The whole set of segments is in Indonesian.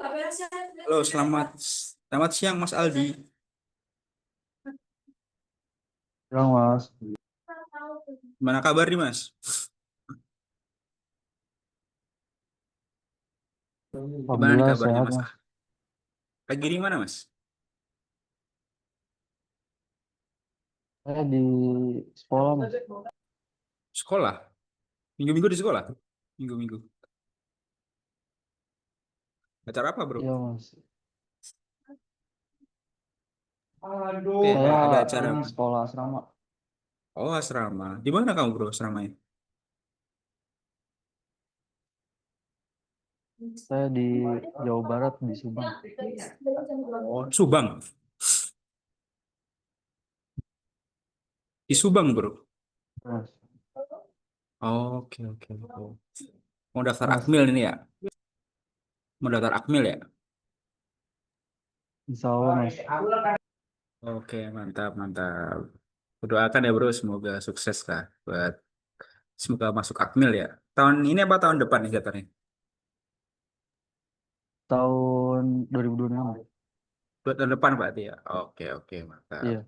Halo, selamat siang Mas Aldi. Ya mas, Gimana kabar nih Mas? Gimana nih alhamdulillah kabarnya sehat Mas? mas. Lagi di mana Mas? Saya di sekolah mas. Sekolah. Minggu-minggu di sekolah. Minggu-minggu. Acara apa bro? Iya mas. Oke, Saya ada acara ini apa? sekolah asrama. Oh asrama. Di mana kamu bro asramanya? Saya di Jawa Barat di Subang. Oh Subang. Di Subang bro. Mas, Oke oke oke. Mau daftar mas, Akmil ini ya? Mau daftar Akmil ya? Insya Allah mas. Oke mantap mantap. Doakan ya bro semoga sukses lah buat semoga masuk Akmil ya. Tahun ini apa tahun depan nih jatuhnya? Tahun 2026. Buat tahun depan berarti ya. Oke oke mantap. Iya.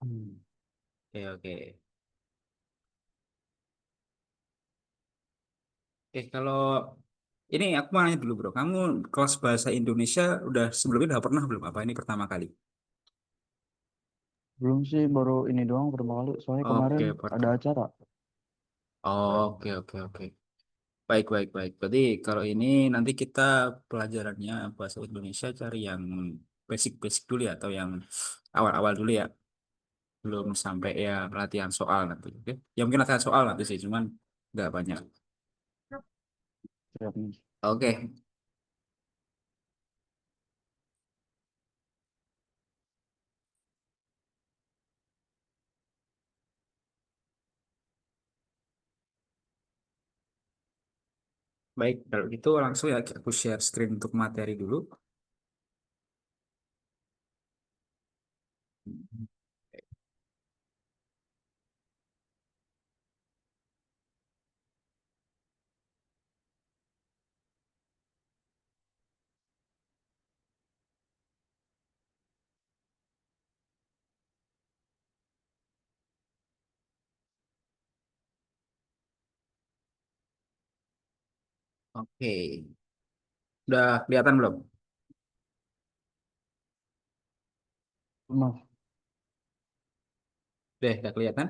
Oke oke. Oke kalau ini aku mau nanya dulu bro, kamu kelas bahasa Indonesia udah sebelumnya udah pernah belum? Apa ini pertama kali? Belum sih, baru ini doang pertama kali. Soalnya kemarin Oke ada pertama. acara. Oke oke oke. Baik baik baik. Berarti kalau ini nanti kita pelajarannya bahasa Indonesia cari yang basic-basic dulu ya atau yang awal-awal dulu ya, belum sampai ya latihan soal nanti. Oke? Ya mungkin latihan soal nanti sih, cuman nggak banyak. Siap, mas. Oke, baik. Kalau gitu langsung ya aku share screen untuk materi dulu. Oke, udah kelihatan belum? Mas, Udah kelihatan?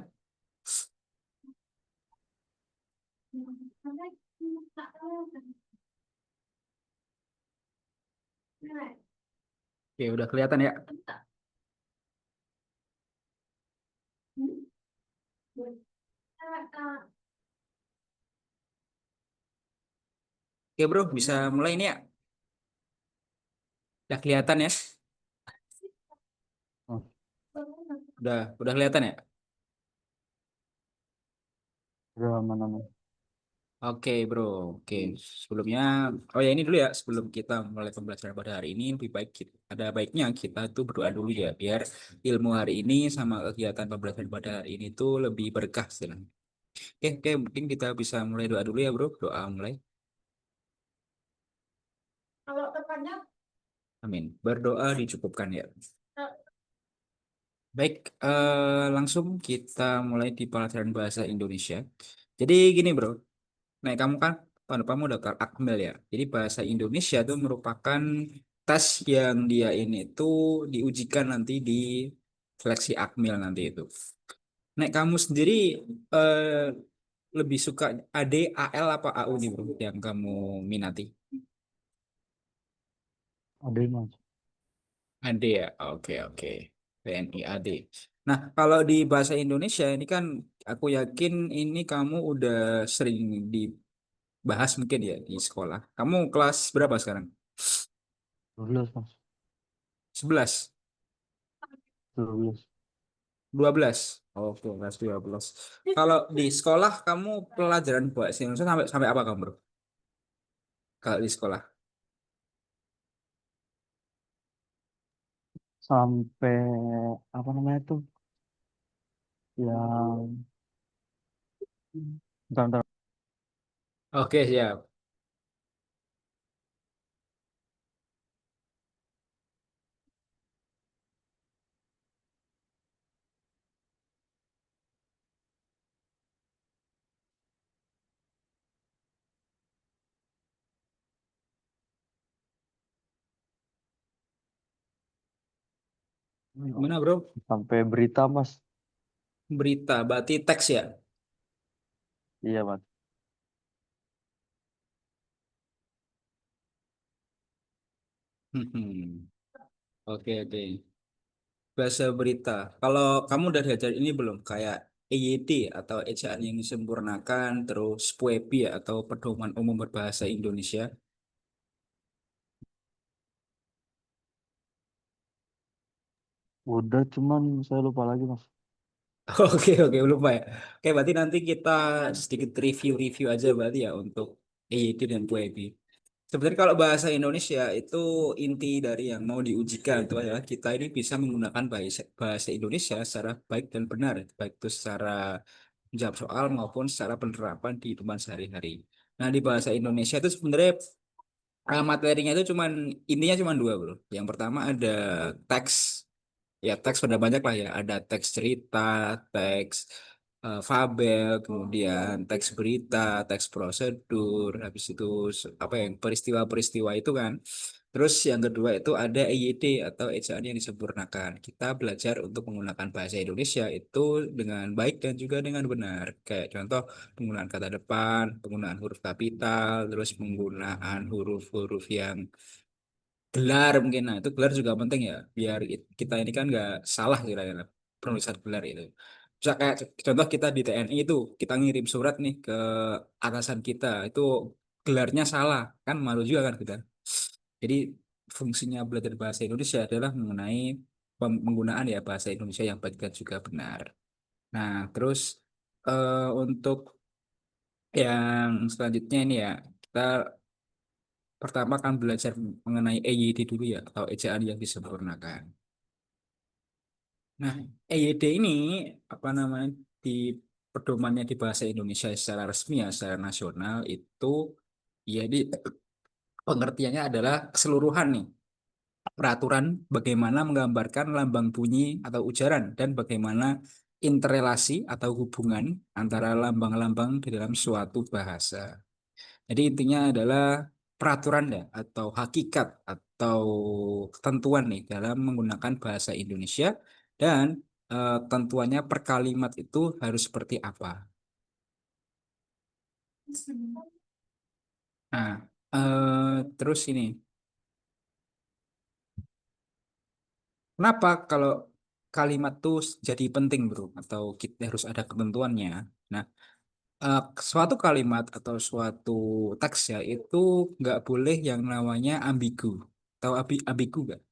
Oke, udah kelihatan ya. Oke bro, bisa mulai ini ya. Udah kelihatan ya? mas. Udah kelihatan ya? Udah mana mas? Oke bro, oke. Sebelumnya, oh ya ini dulu ya. Sebelum kita mulai pembelajaran pada hari ini, lebih baik ada baiknya kita tuh berdoa dulu ya, biar ilmu hari ini sama kegiatan pembelajaran pada hari ini tuh lebih berkah sih. Oke, oke, mungkin kita bisa mulai doa dulu ya bro. Doa mulai. Amin. Berdoa dicukupkan ya. Baik, langsung kita mulai di pelajaran bahasa Indonesia. Jadi gini bro, nah kamu kan tahun depan mau daftar Akmil ya. Jadi bahasa Indonesia itu merupakan tes yang dia ini tuh diujikan nanti di seleksi Akmil nanti itu. Nah kamu sendiri eh, lebih suka AD, AL apa AU nih bro yang kamu minati? Ada mas. AD ya, oke oke. TNI AD. Nah, kalau di bahasa Indonesia ini kan aku yakin ini kamu udah sering dibahas mungkin ya di sekolah. Kamu kelas berapa sekarang? 12 mas. 11, 12. 12. Oke, kelas 12. Kalau di sekolah kamu pelajaran bahasa Indonesia sampai sampai apa kamu, Bro? Kalau di sekolah. Sampai apa namanya tuh? Yang bentar, bentar. Oke, siap. Gimana bro? Sampai berita mas. Berita, berarti teks ya? Iya mas. Hmm. Oke, oke. Bahasa berita. Kalau kamu udah diajar ini belum? Kayak EYD atau ejaan yang disempurnakan, terus PUEPI atau Pedoman Umum Berbahasa Indonesia. Udah cuman saya lupa lagi mas. Oke, oke, lupa ya. Oke, berarti nanti kita sedikit review-review aja berarti ya untuk EYD dan PUEPI. Sebenarnya kalau bahasa Indonesia itu inti dari yang mau diujikan itu adalah kita ini bisa menggunakan bahasa, bahasa Indonesia secara baik dan benar, baik itu secara menjawab soal maupun secara penerapan di kehidupan sehari-hari. Nah, di bahasa Indonesia itu sebenarnya materinya itu cuman intinya cuma dua, bro. Yang pertama ada teks. Ya, teks sudah banyak lah ya. Ada teks cerita, teks fabel, kemudian teks berita, teks prosedur, habis itu apa yang peristiwa-peristiwa itu kan. Terus yang kedua itu ada EYD atau ejaan yang disempurnakan. Kita belajar untuk menggunakan bahasa Indonesia itu dengan baik dan juga dengan benar. Kayak contoh penggunaan kata depan, penggunaan huruf kapital, terus penggunaan huruf-huruf yang gelar mungkin. Nah, itu gelar juga penting ya, biar kita ini kan nggak salah kira-kira penulisan gelar itu. Bisa kayak contoh kita di TNI itu, kita ngirim surat nih ke atasan kita, itu gelarnya salah, kan malu juga kan kita. Jadi fungsinya belajar bahasa Indonesia adalah mengenai penggunaan ya bahasa Indonesia yang baik dan juga benar. Nah, terus untuk yang selanjutnya ini ya, kita pertama akan belajar mengenai EYD dulu ya, atau ejaan yang disempurnakan. Nah, EYD ini apa namanya di pedomannya di bahasa Indonesia secara resmi ya, secara nasional itu ya di pengertiannya adalah keseluruhan nih peraturan bagaimana menggambarkan lambang bunyi atau ujaran dan bagaimana interrelasi atau hubungan antara lambang-lambang di dalam suatu bahasa. Jadi intinya adalah peraturan ya atau hakikat atau ketentuan nih dalam menggunakan bahasa Indonesia dan tentuannya per kalimat itu harus seperti apa. Nah, terus ini, kenapa kalau kalimat tuh jadi penting, bro? Atau kita harus ada ketentuannya. Nah, suatu kalimat atau suatu teks ya itu nggak boleh yang namanya ambigu. Tahu ambigu nggak?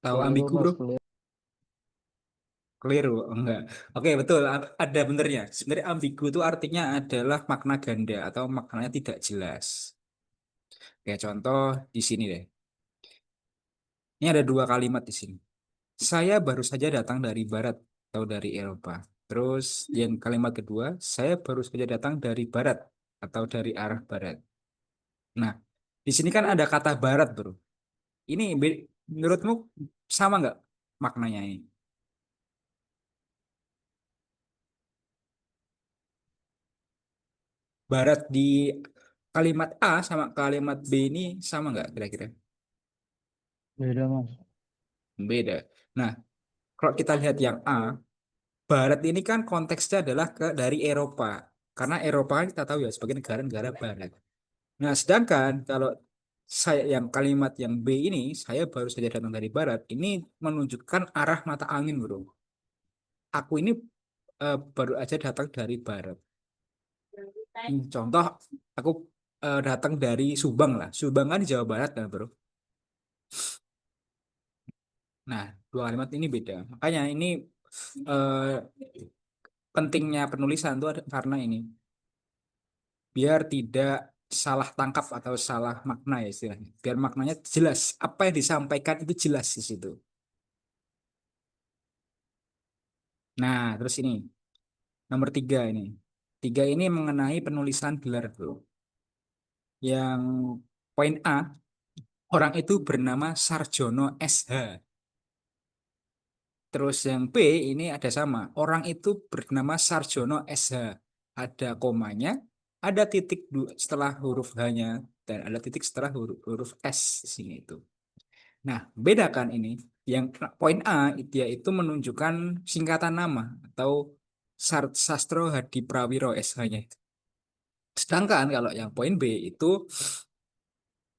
Tahu Keliru ambigu, bro? mas, keliru. Keliru, enggak. Oke, betul. Ada benernya. Sebenarnya ambigu itu artinya adalah makna ganda atau maknanya tidak jelas. Kayak contoh di sini deh. Ini ada dua kalimat di sini. Saya baru saja datang dari barat atau dari Eropa. Terus yang kalimat kedua, saya baru saja datang dari barat atau dari arah barat. Nah, di sini kan ada kata barat, bro. Ini menurutmu sama nggak maknanya ini? Barat di kalimat A sama kalimat B ini sama nggak kira-kira? Beda mas. Beda. Nah, kalau kita lihat yang A, Barat ini kan konteksnya adalah ke dari Eropa. Karena Eropa kan kita tahu ya sebagai negara-negara Barat. Nah, sedangkan kalau saya yang kalimat yang B ini, saya baru saja datang dari Barat, ini menunjukkan arah mata angin, bro. Aku ini baru aja datang dari Barat. Contoh, aku datang dari Subang lah. Subang kan di Jawa Barat kan, bro. Nah, dua kalimat ini beda. Makanya ini eh, pentingnya penulisan itu karena ini biar tidak salah tangkap atau salah makna ya istilahnya. Biar maknanya jelas, apa yang disampaikan itu jelas di situ. Nah, terus ini nomor tiga ini. Tiga ini mengenai penulisan gelar bro. Yang poin A, orang itu bernama Sarjono SH. Terus yang B ini ada sama. Orang itu bernama Sarjono SH. Ada komanya, ada titik setelah huruf H-nya. dan ada titik setelah huruf S di sini itu. Nah, bedakan ini. Yang poin A dia itu menunjukkan singkatan nama atau Sastro Hadi Prawiro SH-nya. Sedangkan kalau yang poin B itu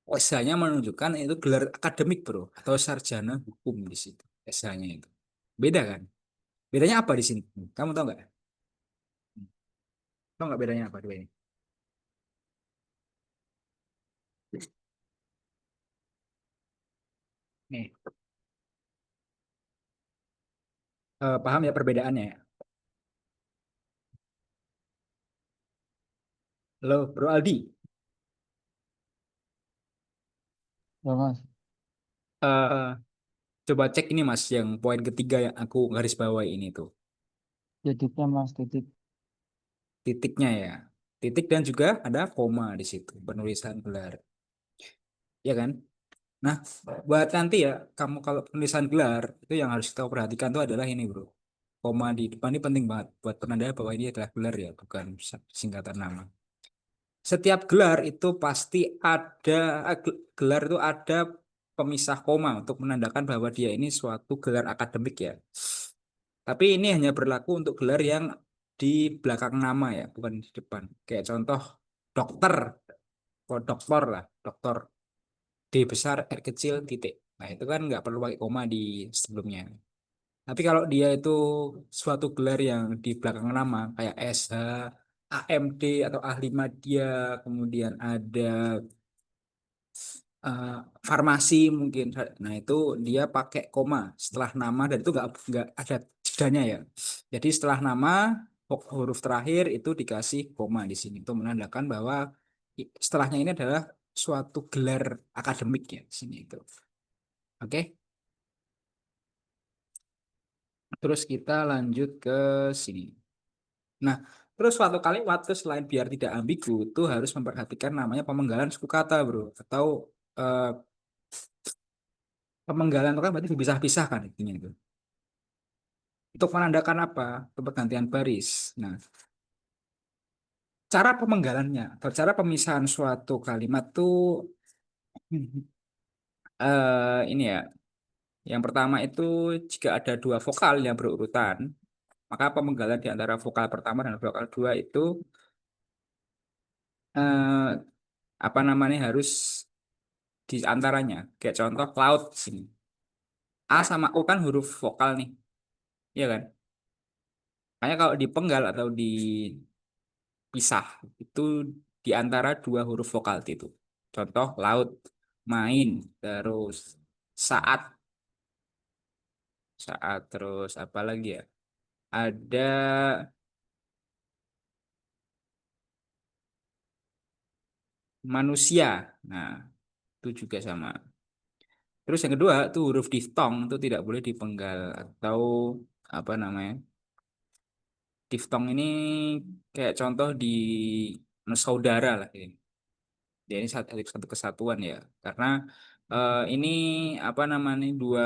SH-nya menunjukkan itu gelar akademik, bro, atau sarjana hukum di situ SH-nya itu. Beda kan? Bedanya apa di sini? Kamu tahu nggak? Tahu nggak bedanya apa dua ini? Nih, paham ya perbedaannya ya? Halo, Bro Aldi. Ya mas, Eh, coba cek ini Mas, yang poin ketiga yang aku garis bawahi ini tuh. titiknya mas, titik. Titiknya ya. Titik dan juga ada koma di situ, penulisan gelar. Ya kan? Nah, buat nanti ya, kamu kalau penulisan gelar, itu yang harus kita perhatikan tuh adalah ini, bro. Koma di depan ini penting banget buat penanda bahwa ini adalah gelar ya, bukan singkatan nama. Setiap gelar itu pasti ada, gelar itu ada pemisah koma untuk menandakan bahwa dia ini suatu gelar akademik ya. Tapi ini hanya berlaku untuk gelar yang di belakang nama ya, bukan di depan. Kayak contoh dokter, oh, doktor lah, dokter D besar R kecil titik. Nah itu kan nggak perlu pakai koma di sebelumnya. Tapi kalau dia itu suatu gelar yang di belakang nama kayak SH, AMD atau ahli media, kemudian ada eh, farmasi mungkin. Nah itu dia pakai koma setelah nama dan itu nggak ada jedanya ya. Jadi setelah nama huruf terakhir itu dikasih koma di sini itu menandakan bahwa setelahnya ini adalah suatu gelar akademik ya di sini itu. Oke, terus kita lanjut ke sini. Nah, terus suatu kali waktu selain biar tidak ambigu itu harus memperhatikan namanya pemenggalan suku kata, bro, atau eh, pemenggalan itu kan berarti dipisah-pisahkan intinya itu. Untuk menandakan apa? Untuk pergantian baris. Nah, cara pemenggalannya atau cara pemisahan suatu kalimat tuh ini ya. Yang pertama itu jika ada dua vokal yang berurutan, maka pemenggalan di antara vokal pertama dan vokal dua itu eh, apa namanya harus di antaranya. Kayak contoh laut di sini. A sama U kan huruf vokal nih, ya kan? Makanya kalau dipenggal atau dipisah itu di antara dua huruf vokal itu. Contoh laut, main, terus saat, saat terus apa lagi ya? Ada manusia. Nah, itu juga sama. Terus yang kedua tuh huruf diftong itu tidak boleh dipenggal atau apa namanya? Diftong ini kayak contoh di saudara lah ini. Dia ini satu kesatuan ya. Karena ini apa namanya dua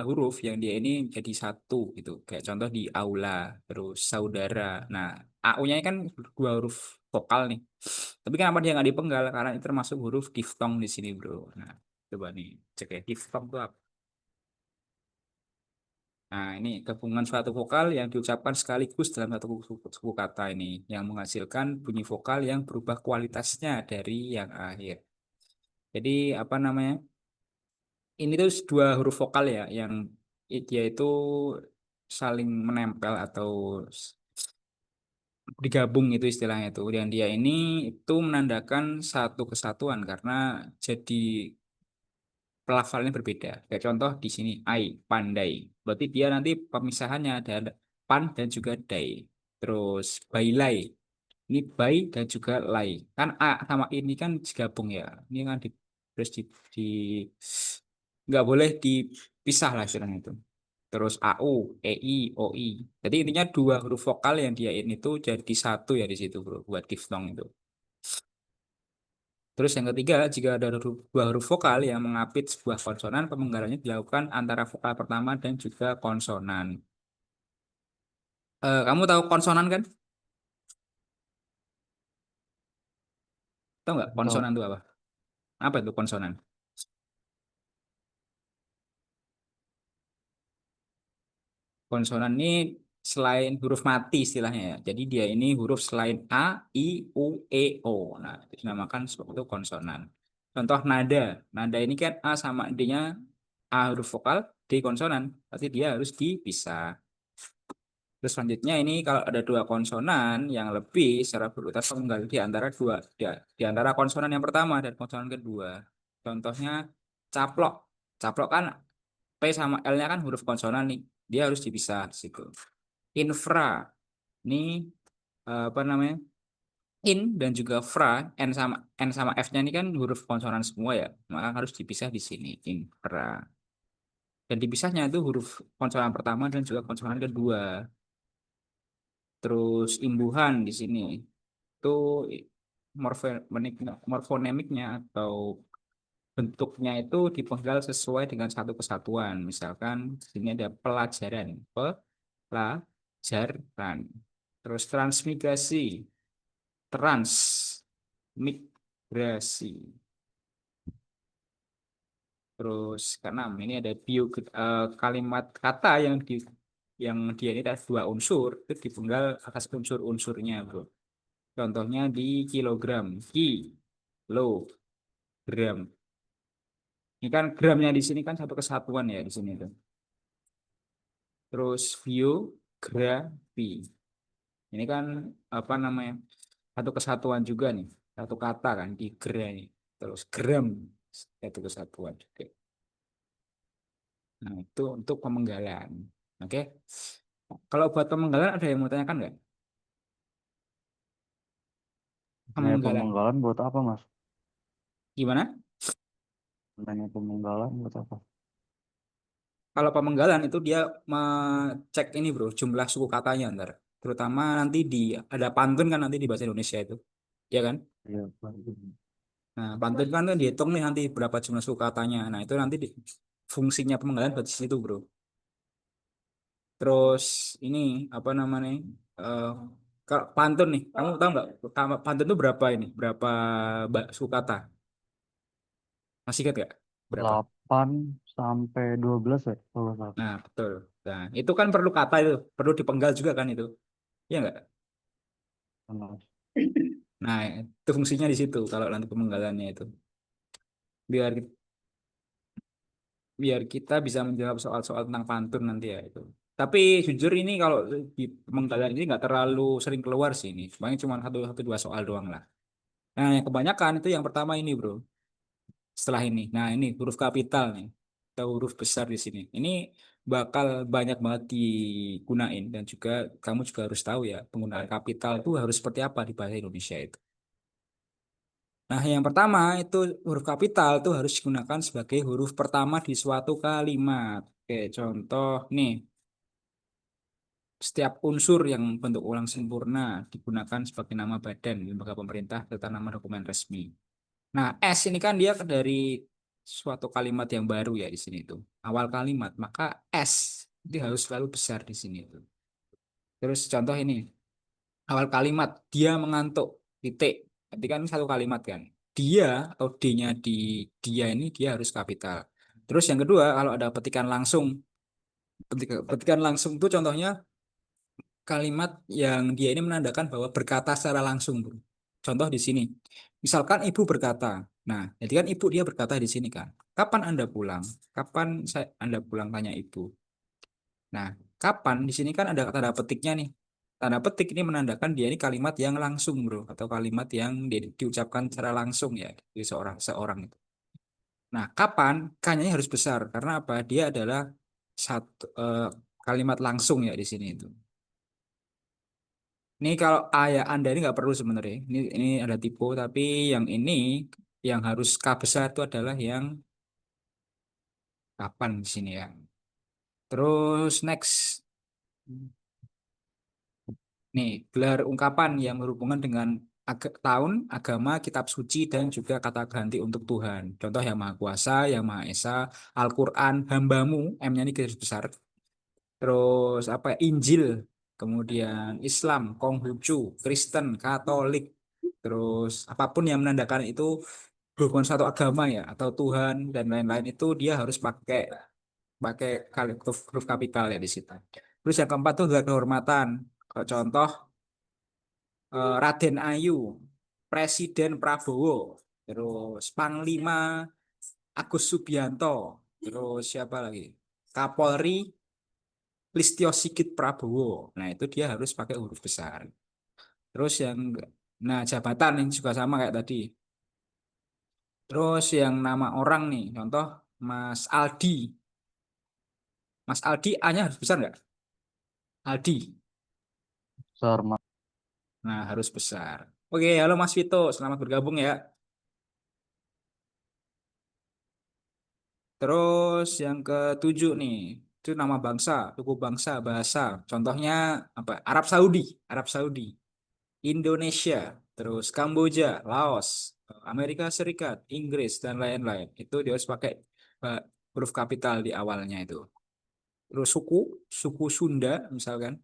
huruf yang dia ini jadi satu gitu. Kayak contoh di aula, terus saudara. Nah, AU-nya kan dua huruf vokal nih. Tapi kenapa dia nggak dipenggal? Karena itu termasuk huruf diftong di sini, bro. Nah, coba nih cek ya. Diftong itu apa? Nah, ini gabungan suatu vokal yang diucapkan sekaligus dalam satu suku kata ini, yang menghasilkan bunyi vokal yang berubah kualitasnya dari yang akhir. Jadi, apa namanya? Ini tuh dua huruf vokal ya, yang dia itu saling menempel atau digabung itu istilahnya itu. Dan dia ini itu menandakan satu kesatuan karena jadi pelafalannya berbeda. Kayak contoh di sini, ai, pandai. Berarti dia nanti pemisahannya ada pan dan juga dai. Terus bailai. Ini bai dan juga lai. Kan a sama ini kan digabung ya. Ini kan terus nggak boleh dipisah lah istilahnya itu. Terus AU, EI, OI. Jadi intinya dua huruf vokal yang dia ini tuh jadi satu ya di situ bro, buat diftong itu. Terus yang ketiga, jika ada dua huruf vokal yang mengapit sebuah konsonan, pemenggalannya dilakukan antara vokal pertama dan juga konsonan. Kamu tahu konsonan kan? Tahu nggak Tahu. konsonan itu apa? Apa itu konsonan? Konsonan ini selain huruf mati istilahnya ya. Jadi dia ini huruf selain A, I, U, E, O. Nah, itu dinamakan seperti itu konsonan. Contoh nada. Nada ini kan A sama D-nya A huruf vokal, D konsonan. Berarti dia harus dipisah. Terus selanjutnya ini kalau ada dua konsonan yang lebih secara berurutan penggal di antara di antara konsonan yang pertama dan konsonan kedua. Contohnya caplok. Caplok kan P sama L-nya kan huruf konsonan nih. Dia harus dipisah di situ. Infra. Ini apa namanya? In dan juga fra, N sama F-nya ini kan huruf konsonan semua ya. Maka harus dipisah di sini. Infra. Dan dipisahnya itu huruf konsonan pertama dan juga konsonan kedua. Terus imbuhan di sini. Itu morfonemiknya atau bentuknya itu dipenggal sesuai dengan satu kesatuan. Misalkan di sini ada pelajaran, pelajaran. Terus transmigrasi, transmigrasi. Terus keenam ini ada kalimat kata yang dia ini ada dua unsur itu dipenggal atas unsur-unsurnya, bro. Contohnya di kilogram, kilogram. Ini kan gramnya di sini kan satu kesatuan ya di sini tuh. Terus biografi. Ini kan apa namanya? Satu kesatuan juga nih. Satu kata kan di gra ini. Terus gram satu kesatuan juga. Nah, itu untuk pemenggalan. Oke. Kalau buat pemenggalan ada yang mau tanyakan nggak? Nanya Pemenggalan. pemenggalan buat apa, Mas? Gimana? Nanya pemenggalan buat apa? Kalau pemenggalan itu dia cek ini bro, jumlah suku katanya ntar. Terutama nanti ada pantun kan nanti di bahasa Indonesia itu. Ya kan? Iya, Pak. Nah, pantun kan dihitung nih nanti berapa jumlah suku katanya. Nah, itu nanti fungsinya pemenggalan di situ, bro. Terus ini apa namanya? eh Kalau pantun nih, kamu tahu nggak pantun itu berapa ini? Berapa suku kata? Masih ingat nggak? Berapa? 8 sampai 12 ya, kalau nggak salah. Nah, betul. Nah, itu kan perlu kata itu, perlu dipenggal juga kan itu. Iya nggak? Mas. Nah, itu fungsinya di situ kalau nanti pemenggalannya itu. Biar biar kita bisa menjawab soal-soal tentang pantun nanti ya itu. Tapi jujur ini kalau di pemenggalan ini nggak terlalu sering keluar sih ini. Paling cuma satu dua soal doang lah. Nah, yang kebanyakan itu yang pertama ini, bro. Setelah ini. Nah, ini huruf kapital nih. Atau huruf besar di sini. Ini bakal banyak banget digunain dan juga kamu juga harus tahu ya penggunaan kapital itu harus seperti apa di bahasa Indonesia itu. Nah, yang pertama itu huruf kapital itu harus digunakan sebagai huruf pertama di suatu kalimat. Oke, contoh nih, setiap unsur yang bentuk ulang sempurna digunakan sebagai nama badan, lembaga pemerintah, serta nama dokumen resmi. Nah, S ini kan dia dari suatu kalimat yang baru ya di sini tuh. Awal kalimat, maka S itu harus selalu besar di sini tuh. Terus contoh ini, awal kalimat dia mengantuk titik. Berarti kan satu kalimat kan. Dia atau D-nya di dia ini dia harus kapital. Terus yang kedua, kalau ada petikan langsung, petikan langsung itu contohnya kalimat yang dia ini menandakan bahwa berkata secara langsung, bro. Contoh di sini. Misalkan ibu berkata. Nah, jadi kan ibu dia berkata di sini kan. Kapan Anda pulang? Kapan Anda pulang tanya ibu. Nah, kapan di sini kan ada tanda petiknya nih. Tanda petik ini menandakan dia ini kalimat yang langsung, bro, atau kalimat yang diucapkan secara langsung ya dari seorang seorang itu. Nah, kapan kanya harus besar karena apa? Dia adalah satu kalimat langsung ya di sini itu. Ini kalau ayah Anda ini nggak perlu sebenarnya. Ini ada tipe, tapi yang ini yang harus K besar itu adalah yang kapan di sini ya. Terus next. Nih, gelar ungkapan yang berhubungan dengan tahun, agama, kitab suci, dan juga kata ganti untuk Tuhan. Contoh yang Maha Kuasa, yang Maha Esa, Al-Quran, hambamu, M-nya ini garis besar. Terus apa ya, Injil, kemudian Islam, Konghucu, Kristen, Katolik, terus apapun yang menandakan itu berhubungan satu agama ya atau Tuhan dan lain-lain itu dia harus pakai pakai huruf kapital ya di situ. Terus yang keempat tuh adalah kehormatan. Kayak contoh Raden Ayu, Presiden Prabowo, terus Panglima Agus Subianto, terus siapa lagi? Kapolri Listio Sigit Prabowo. Nah, itu dia harus pakai huruf besar. Terus yang nah jabatan yang juga sama kayak tadi. Terus yang nama orang nih, contoh Mas Aldi. Mas Aldi A-nya harus besar nggak? Aldi. Besar, Mas. Nah, harus besar. Oke, halo Mas Vito, selamat bergabung ya. Terus yang ketujuh nih, itu nama bangsa, suku bangsa, bahasa. Contohnya apa? Arab Saudi, Arab Saudi, Indonesia, terus Kamboja, Laos, Amerika Serikat, Inggris dan lain-lain. Itu dia harus pakai eh, huruf kapital di awalnya itu. Terus suku, suku Sunda misalkan,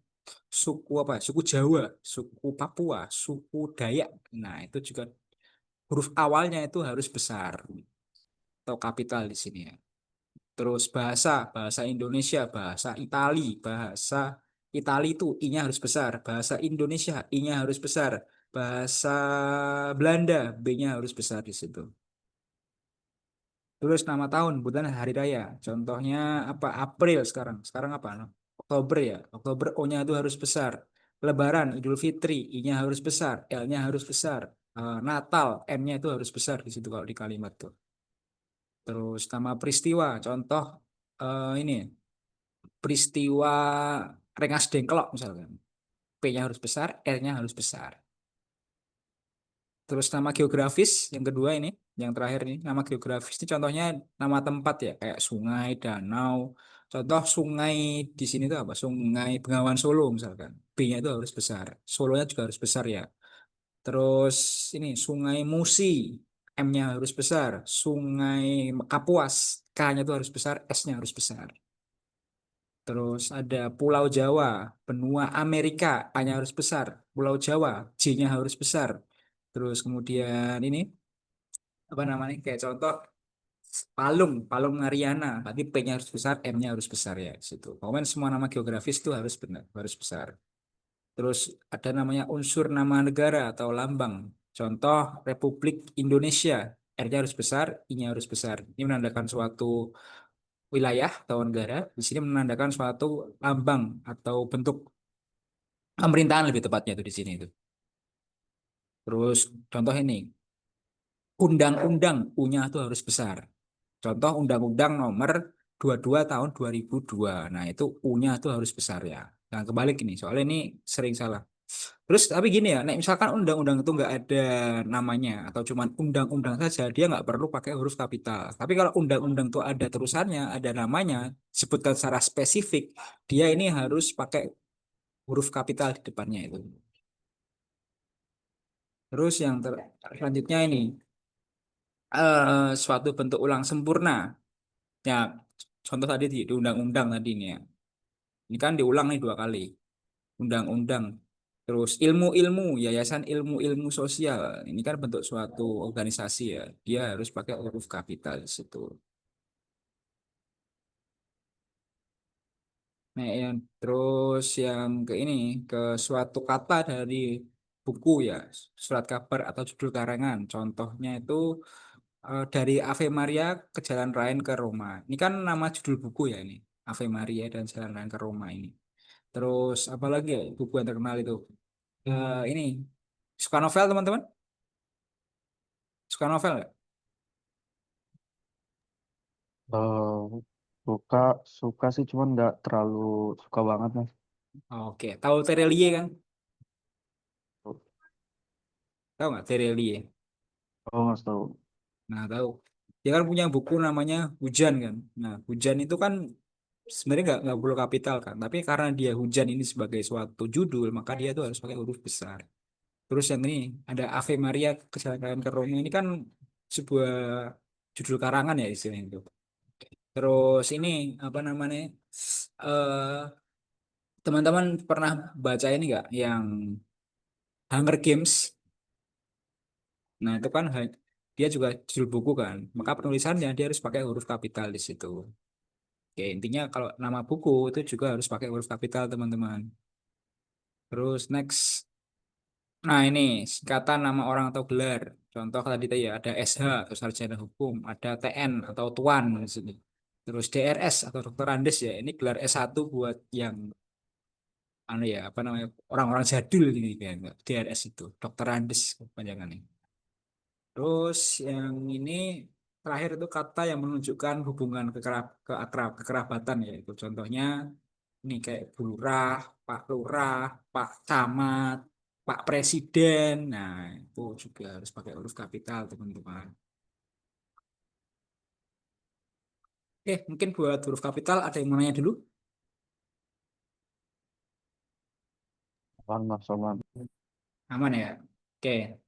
suku apa? Suku Jawa, suku Papua, suku Dayak. Nah, itu juga huruf awalnya itu harus besar atau kapital di sini ya. Terus bahasa, bahasa Indonesia, bahasa Itali, bahasa Itali itu I-nya harus besar, bahasa Indonesia I-nya harus besar, bahasa Belanda B-nya harus besar di situ. Terus nama tahun, bulan hari raya. Contohnya apa? April sekarang. Sekarang apa? Oktober ya. Oktober O-nya itu harus besar. Lebaran, Idul Fitri, I-nya harus besar, L-nya harus besar. Natal, N-nya itu harus besar di situ kalau di kalimat tuh. Terus nama peristiwa, contoh ini peristiwa Rengas Dengklok misalkan. P-nya harus besar, R-nya harus besar. Terus nama geografis yang kedua ini, yang terakhir ini, nama geografis ini contohnya nama tempat ya, kayak sungai, danau. Contoh sungai di sini tuh apa? Sungai Bengawan Solo misalkan. B-nya itu harus besar. Solonya juga harus besar ya. Terus ini Sungai Musi, M-nya harus besar. Sungai Kapuas, K-nya itu harus besar, S-nya harus besar. Terus ada Pulau Jawa, benua Amerika, A-nya harus besar. Pulau Jawa, J-nya harus besar. Terus kemudian ini apa namanya? Kayak contoh Palung, Palung Mariana. Berarti P-nya harus besar, M-nya harus besar ya di situ. Pokoknya semua nama geografis itu harus benar, harus besar. Terus ada namanya unsur nama negara atau lambang. Contoh Republik Indonesia, R-nya harus besar, I-nya harus besar. Ini menandakan suatu wilayah atau negara. Di sini menandakan suatu lambang atau bentuk pemerintahan lebih tepatnya itu di sini itu. Terus contoh ini, undang-undang U-nya itu harus besar. Contoh undang-undang nomor 22 tahun 2002. Nah, itu U-nya itu harus besar ya. Nah, kebalik ini, soalnya ini sering salah. Terus tapi gini ya, nek misalkan undang-undang itu nggak ada namanya atau cuman undang-undang saja, dia nggak perlu pakai huruf kapital. Tapi kalau undang-undang itu ada terusannya, ada namanya, sebutkan secara spesifik, dia ini harus pakai huruf kapital di depannya itu. Terus yang selanjutnya ini suatu bentuk ulang sempurna. Ya, contoh tadi di undang-undang tadi ini ya. Ini kan diulang nih dua kali. Undang-undang. Terus ilmu-ilmu, yayasan ilmu-ilmu sosial. Ini kan bentuk suatu organisasi ya. Dia harus pakai huruf kapital di situ. Nah, yang terus yang ke ini ke suatu kata dari buku ya, surat kabar atau judul karangan. Contohnya itu dari Ave Maria ke Jalan Raya ke Roma. Ini kan nama judul buku ya ini. Ave Maria dan Jalan Raya ke Roma ini. Terus apalagi ya buku yang terkenal itu? Ini suka novel teman-teman? Suka novel nggak? Eh, suka, suka sih, cuman nggak terlalu suka banget, Mas. Oke, tahu Terelie kan? Tahu nggak Terelie? Oh, Mas tahu. Nah, tahu. Dia kan punya buku namanya Hujan kan. Nah, Hujan itu kan sebenarnya nggak perlu kapital kan. Tapi karena dia Hujan ini sebagai suatu judul, maka dia tuh harus pakai huruf besar. Terus yang ini ada Ave Maria Kecelakaan ke Roma ini kan sebuah judul karangan ya istilahnya itu. Terus ini apa namanya? eh Teman-teman pernah baca ini nggak yang Hunger Games? Nah, itu kan dia juga judul buku kan, maka penulisannya dia harus pakai huruf kapital di situ. Oke, intinya kalau nama buku itu juga harus pakai huruf kapital, teman-teman. Terus next. Nah, ini singkatan nama orang atau gelar. Contoh tadi tuh ya ada SH atau sarjana hukum, ada TN atau tuan di sini. Terus DRS atau dokter Andes ya. Ini gelar S1 buat yang anu ya, apa namanya? Orang-orang jadul ini kan. DRS itu, dokter Andes kepanjangannya. Terus yang ini terakhir itu kata yang menunjukkan hubungan kekerabatan ya. Itu contohnya ini kayak Bu Lurah, Pak Lurah, Pak Camat, Pak Presiden. Nah, itu juga harus pakai huruf kapital, teman-teman. Oke, mungkin buat huruf kapital ada yang mau nanya dulu? Aman Mas, aman. Aman ya? Oke,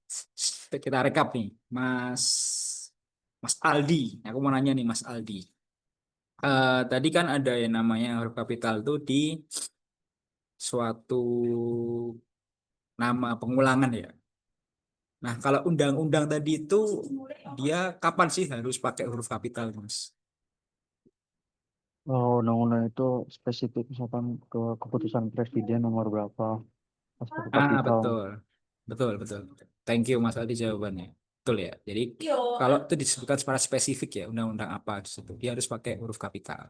kita rekap nih. Mas Aldi. Aku mau nanya nih, Mas Aldi. Tadi kan ada yang namanya huruf kapital tuh di suatu nama pengulangan ya. Nah, kalau undang-undang tadi itu dia kapan sih harus pakai huruf kapital, Mas? Oh, undang-undang itu spesifik misalkan ke keputusan presiden nomor berapa, pas pakai Ah, kapital. betul. Betul, betul. Thank you, Mas Aldi jawabannya. Betul ya. Jadi kalau itu disebutkan secara spesifik ya, undang-undang apa di situ, dia harus pakai huruf kapital.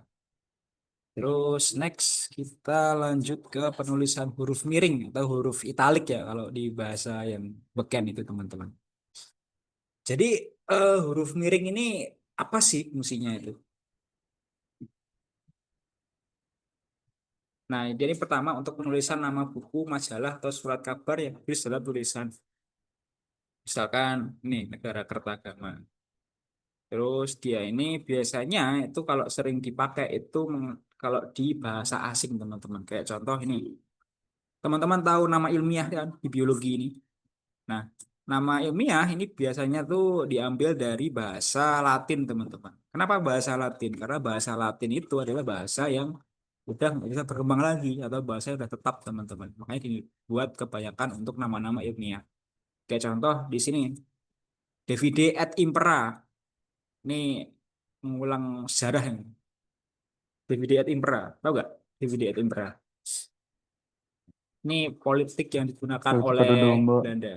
Terus next kita lanjut ke penulisan huruf miring atau huruf italik ya kalau di bahasa yang beken itu, teman-teman. Jadi huruf miring ini apa sih fungsinya itu? Nah, jadi pertama untuk penulisan nama buku, majalah, atau surat kabar yang habis dalam tulisan. Misalkan, nih, Negara Kertagama. Terus dia ini biasanya itu kalau sering dipakai itu kalau di bahasa asing, teman-teman. Kayak contoh ini. Teman-teman tahu nama ilmiah kan di biologi ini. Nah, nama ilmiah ini biasanya tuh diambil dari bahasa Latin, teman-teman. Kenapa bahasa Latin? Karena bahasa Latin itu adalah bahasa yang udah nggak bisa berkembang lagi atau bahasa yang udah tetap, teman-teman. Makanya dibuat kebanyakan untuk nama-nama ilmiah. Kayak contoh di sini, Davide et Impera. Ini mengulang sejarah yang Davide et Impera. Tahu nggak Davide et Impera? Ini politik yang digunakan Politik oleh adu domba. Belanda.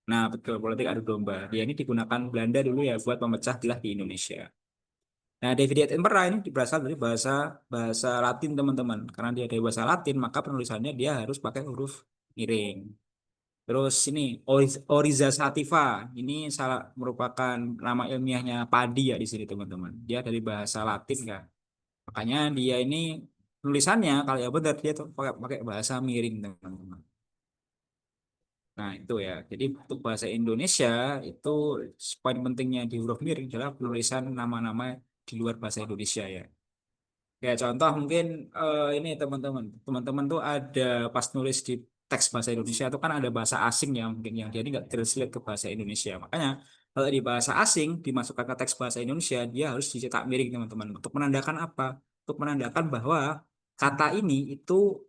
Nah, betul, politik adu domba. Dia ini digunakan Belanda dulu ya buat memecah belah di Indonesia. Nah, Davide et Impera ini berasal dari bahasa bahasa Latin, teman-teman. Karena dia dari bahasa Latin, maka penulisannya dia harus pakai huruf miring. Terus ini Oryza sativa. Ini salah merupakan nama ilmiahnya padi ya di sini, teman-teman. Dia dari bahasa Latin kan. Makanya dia ini tulisannya kalau ya benar dia tuh pakai pakai bahasa miring, teman-teman. Nah, itu ya. Jadi untuk bahasa Indonesia itu poin pentingnya di huruf miring adalah penulisan nama-nama di luar bahasa Indonesia ya. Kayak contoh mungkin ini teman-teman. Teman-teman tuh ada pas nulis di teks bahasa Indonesia itu kan ada bahasa asing ya mungkin yang jadi nggak translate ke bahasa Indonesia. Makanya kalau di bahasa asing dimasukkan ke teks bahasa Indonesia dia harus dicetak miring, teman-teman. Untuk menandakan apa? Untuk menandakan bahwa kata ini itu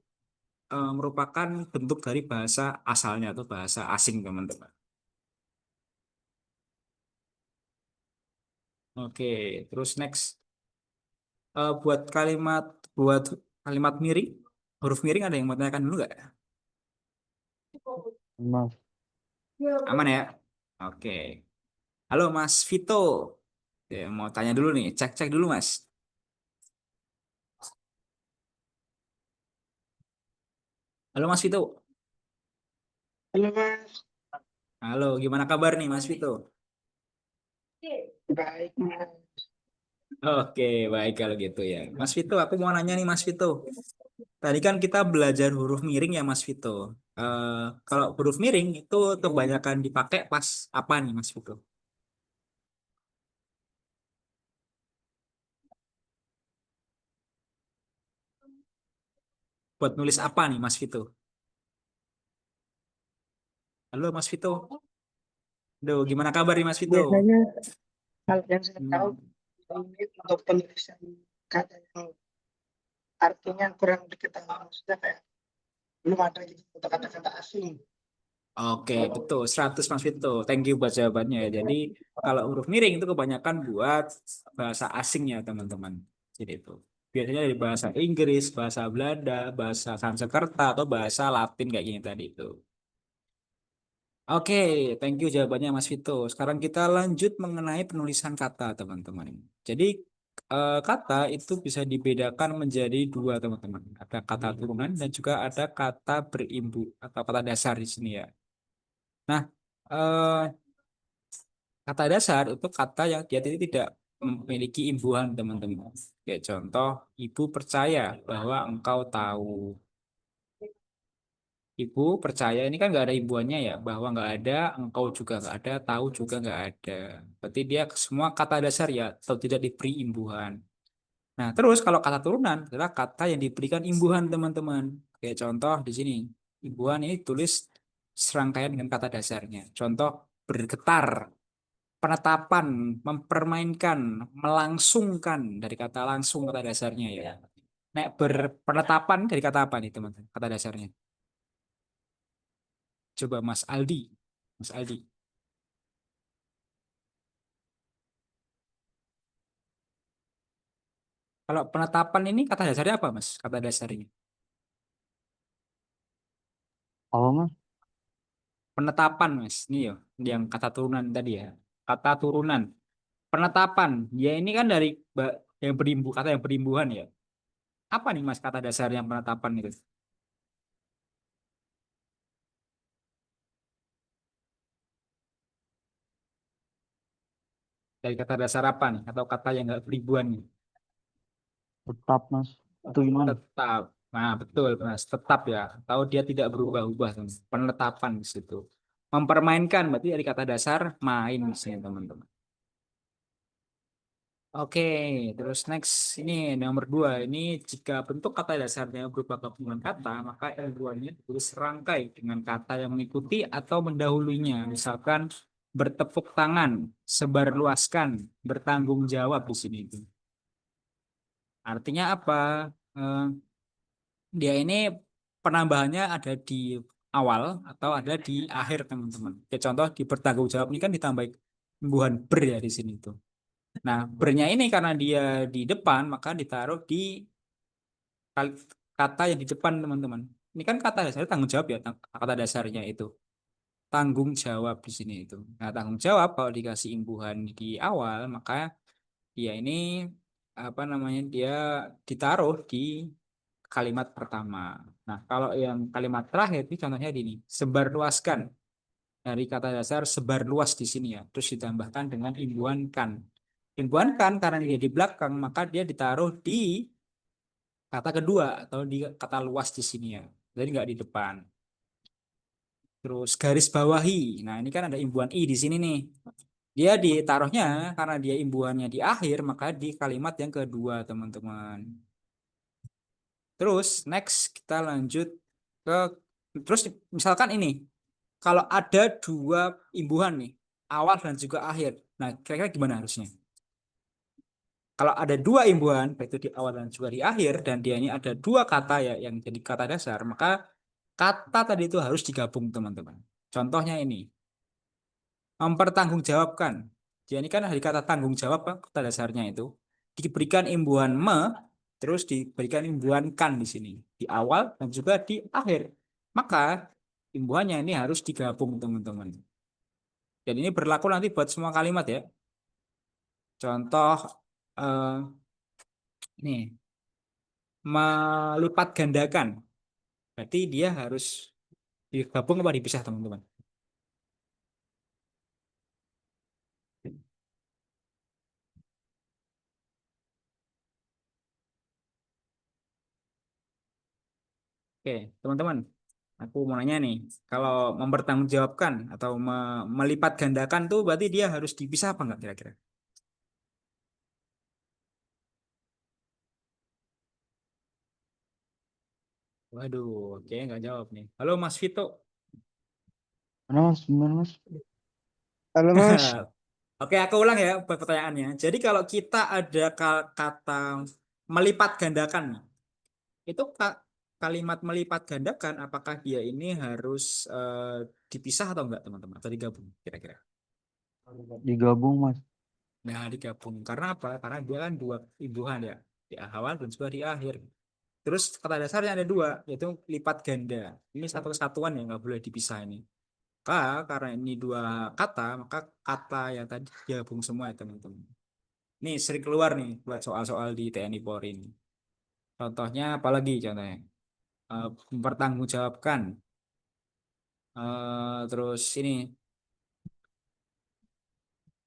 merupakan bentuk dari bahasa asalnya atau bahasa asing, teman-teman. Oke, terus next. Buat buat kalimat miring, huruf miring ada yang mau tanyakan dulu nggak? Mas, Aman ya? Oke. Halo Mas Vito. Ya, mau tanya dulu nih, cek-cek dulu Mas. Halo Mas Vito. Halo Mas, Halo, gimana kabar nih Mas Vito? baik Mas. Oke, baik kalau gitu ya. Mas Vito, aku mau nanya nih Mas Vito. Tadi kan kita belajar huruf miring ya Mas Vito. Eh, Kalau huruf miring itu kebanyakan dipakai pas apa nih Mas Vito? Buat nulis apa nih Mas Vito? Halo Mas Vito. Aduh, gimana kabar nih Mas Vito? Biasanya hal yang saya tahu Hmm. ini untuk penulisan kata yang artinya kurang diketahui, maksudnya kayak belum ada gitu untuk kata-kata asing. Oke, betul. 100 Mas Vito. Thank you buat jawabannya ya. Jadi kalau huruf miring itu kebanyakan buat bahasa asing ya teman-teman. Jadi itu. Biasanya dari bahasa Inggris, bahasa Belanda, bahasa Sanskerta, atau bahasa Latin kayak gini tadi itu. Oke, thank you jawabannya Mas Vito. Sekarang kita lanjut mengenai penulisan kata teman-teman. Jadi kata itu bisa dibedakan menjadi dua teman-teman. Ada kata turunan dan juga ada kata berimbu atau kata dasar di sini ya. Nah, eh, kata dasar itu kata yang dia tidak memiliki imbuhan, teman-teman. Kayak contoh, ibu percaya bahwa engkau tahu. Ibu percaya ini kan nggak ada imbuhannya ya, bahwa nggak ada, engkau juga nggak ada, tahu juga nggak ada. Berarti dia semua kata dasar ya, atau tidak diberi imbuhan. Nah, terus kalau kata turunan adalah kata yang diberikan imbuhan, teman-teman. Kayak contoh di sini, imbuhan ini tulis serangkaian dengan kata dasarnya. Contoh, bergetar, penetapan, mempermainkan, melangsungkan dari kata langsung kata dasarnya ya. Nek berpenetapan dari kata apa nih teman-teman? Kata dasarnya. Coba Mas Aldi. Mas Aldi. Kalau penetapan ini kata dasarnya apa Mas? Kata dasarnya. Apa mas? Penetapan Mas. Ini ya, yang kata turunan tadi ya. Kata turunan. Penetapan. Ya ini kan dari yang berimbu, kata yang berimbuhan ya. Apa nih Mas kata dasarnya penetapan itu? Dari kata dasar apa nih? Atau kata yang enggak berimbuhan nih? Tetap mas. Itu gimana? Tetap. Nah, betul, Mas. Tetap ya. Tahu dia tidak berubah-ubah, teman. Penetapan di situ. Mempermainkan berarti dari kata dasar main di sini, teman-teman. Oke, terus next ini nomor dua. Ini jika bentuk kata dasarnya berupa gabungan kata, maka L2-nya ditulis serangkai dengan kata yang mengikuti atau mendahulunya. Misalkan bertepuk tangan, sebarluaskan, bertanggung jawab di sini. Artinya apa? Eh, Dia ini penambahannya ada di awal atau ada di akhir, teman-teman. Ya, contoh di bertanggung jawab ini kan ditambah imbuhan ber ya di sini tuh. Nah, bernya ini karena dia di depan maka ditaruh di kata yang di depan, teman-teman. Ini kan kata dasarnya tanggung jawab ya, kata dasarnya itu. Tanggung jawab di sini itu. Nah, tanggung jawab kalau dikasih imbuhan di awal maka dia ini apa namanya? Dia ditaruh di kalimat pertama. Nah, kalau yang kalimat terakhir ini contohnya di ini, sebarluaskan. Dari kata dasar sebar luas di sini ya. Terus ditambahkan dengan imbuhan kan. Imbuhan kan karena dia di belakang, maka dia ditaruh di kata kedua atau di kata luas di sini ya. Jadi nggak di depan. Terus garis bawahi. Nah, ini kan ada imbuhan i di sini nih. Dia ditaruhnya karena dia imbuhannya di akhir, maka di kalimat yang kedua, teman-teman. Terus next kita lanjut ke terus misalkan ini kalau ada dua imbuhan nih, awal dan juga akhir. Nah, kira-kira gimana harusnya? Kalau ada dua imbuhan, baik itu di awal dan juga di akhir, dan dia ini ada dua kata ya yang jadi kata dasar, maka kata tadi itu harus digabung, teman-teman. Contohnya ini, mempertanggungjawabkan. Dia ini kan dari kata tanggung jawab, Pak, kata dasarnya itu. Diberikan imbuhan terus diberikan imbuhan kan di sini. Di awal dan juga di akhir. Maka imbuhannya ini harus digabung, teman-teman. Dan ini berlaku nanti buat semua kalimat ya. Contoh eh, nih, melipat gandakan. Berarti dia harus digabung apa dipisah, teman-teman? Oke, teman-teman. Aku mau nanya nih, kalau mempertanggungjawabkan atau melipat gandakan tuh berarti dia harus dipisah apa enggak kira-kira? Waduh, oke nggak jawab nih. Halo Mas Vito. Mana mas? Gimana mas? Halo Mas. Oke, aku ulang ya pertanyaannya. Jadi kalau kita ada kata melipat gandakan, itu kalimat melipat gandakan, apakah dia ini harus dipisah atau enggak, teman-teman? Atau digabung, kira-kira? Digabung, Mas. Nah, digabung. Karena apa? Karena dia kan dua imbuhan ya, di awal dan juga di akhir. Terus kata dasarnya ada dua, yaitu lipat ganda. Ini satu kesatuan yang nggak boleh dipisah ini. Karena ini dua kata, maka kata yang tadi digabung semua ya, teman-teman. Ini sering keluar nih buat soal-soal di TNI Polri ini. Contohnya apalagi contohnya? Mempertanggungjawabkan. Terus ini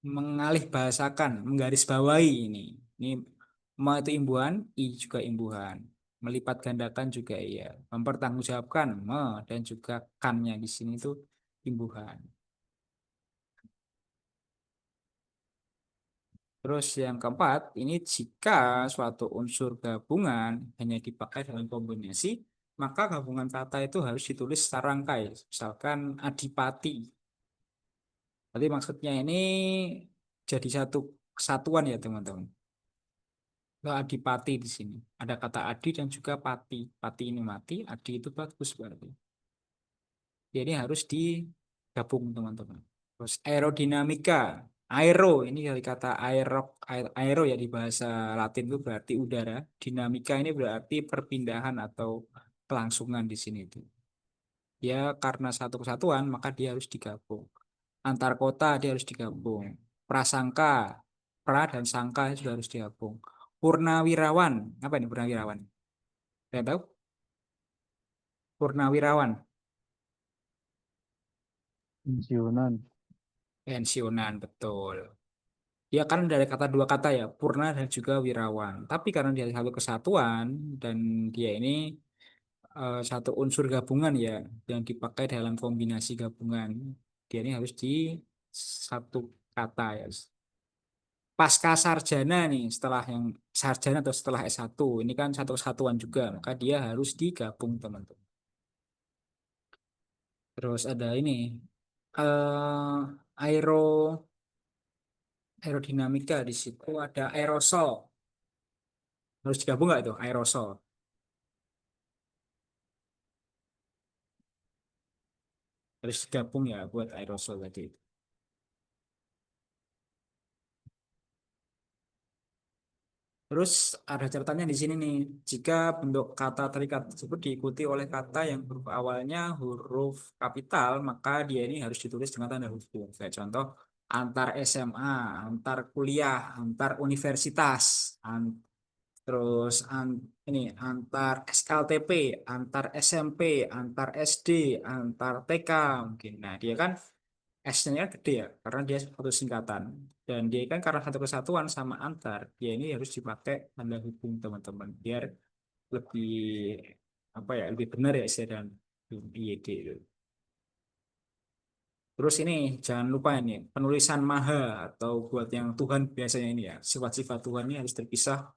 mengalih bahasakan, menggarisbawahi ini. Ini ma itu imbuhan, i juga imbuhan. Melipat gandakan juga iya. Mempertanggungjawabkan me dan juga kannya di sini itu imbuhan. Terus yang keempat, ini jika suatu unsur gabungan hanya dipakai dalam kombinasi, maka gabungan kata itu harus ditulis secara rangkai. Misalkan adipati. Jadi maksudnya ini jadi satu kesatuan ya, teman-teman. Kalau adipati di sini. Ada kata adi dan juga pati. Pati ini mati, adi itu bagus berarti. Jadi harus digabung, teman-teman. Terus aerodinamika. Aero ini dari kata aero ya di bahasa Latin itu berarti udara. Dinamika ini berarti perpindahan atau kelangsungan di sini itu. Ya karena satu kesatuan maka dia harus digabung. Antar kota dia harus digabung. Prasangka, pra dan sangka itu juga harus digabung. Purnawirawan, apa ini purnawirawan? Saya tahu. Purnawirawan, Pensiunan. pensiunan betul. Ya kan dari kata dua kata ya, purna dan juga wirawan. Tapi karena dia satu kesatuan dan dia ini satu unsur gabungan ya yang dipakai dalam kombinasi gabungan. Dia ini harus di satu kata ya. Pasca sarjana nih, setelah yang sarjana atau setelah S1, ini kan satu kesatuan juga, maka dia harus digabung, teman-teman. Terus ada ini aero aerodinamika di situ ada aerosol. Harus digabung nggak itu aerosol? Harus digabung ya buat aerosol tadi. Terus ada catatannya di sini nih. Jika bentuk kata terikat tersebut diikuti oleh kata yang huruf awalnya huruf kapital, maka dia ini harus ditulis dengan tanda huruf. Kayak contoh antar SMA, antar kuliah, antar universitas, terus ini antar SLTP, antar SMP, antar SD, antar TK mungkin. Nah, dia kan S-nya gede ya, karena dia satu singkatan. Dan dia kan karena satu kesatuan sama antar, dia ini harus dipakai tanda hubung, teman-teman. Biar lebih apa ya, lebih benar ya istilah dan IED itu. Terus ini jangan lupa ini penulisan maha atau buat yang Tuhan biasanya ini ya, sifat-sifat Tuhan ini harus terpisah.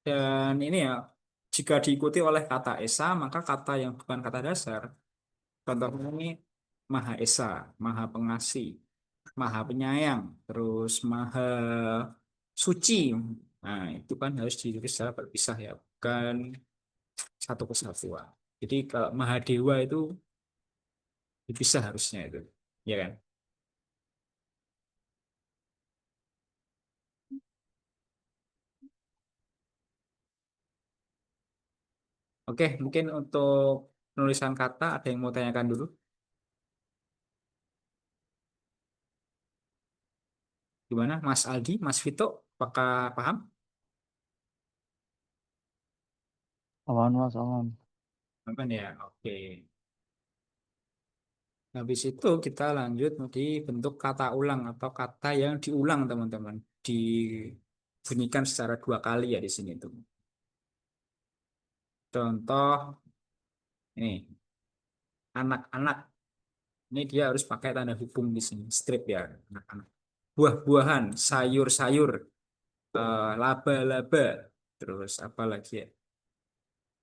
Dan ini ya, jika diikuti oleh kata esa, maka kata yang bukan kata dasar, contohnya ini Maha Esa, Maha Pengasih, Maha Penyayang, terus Maha Suci. Nah, itu kan harus ditulis secara berpisah ya, bukan satu kesatuan. Jadi kalau Maha Dewa itu dipisah harusnya itu, ya kan? Oke, mungkin untuk penulisan kata ada yang mau tanyakan dulu? Gimana, Mas Aldi, Mas Vito, apakah paham? Aman, Mas, aman. Aman ya, oke. Habis itu kita lanjut di bentuk kata ulang atau kata yang diulang, teman-teman. Dibunyikan secara dua kali ya di sini tuh. Contoh ini anak-anak. Ini dia harus pakai tanda hubung di sini, strip ya, anak-anak. Buah-buahan, sayur-sayur, laba-laba, terus apa lagi ya?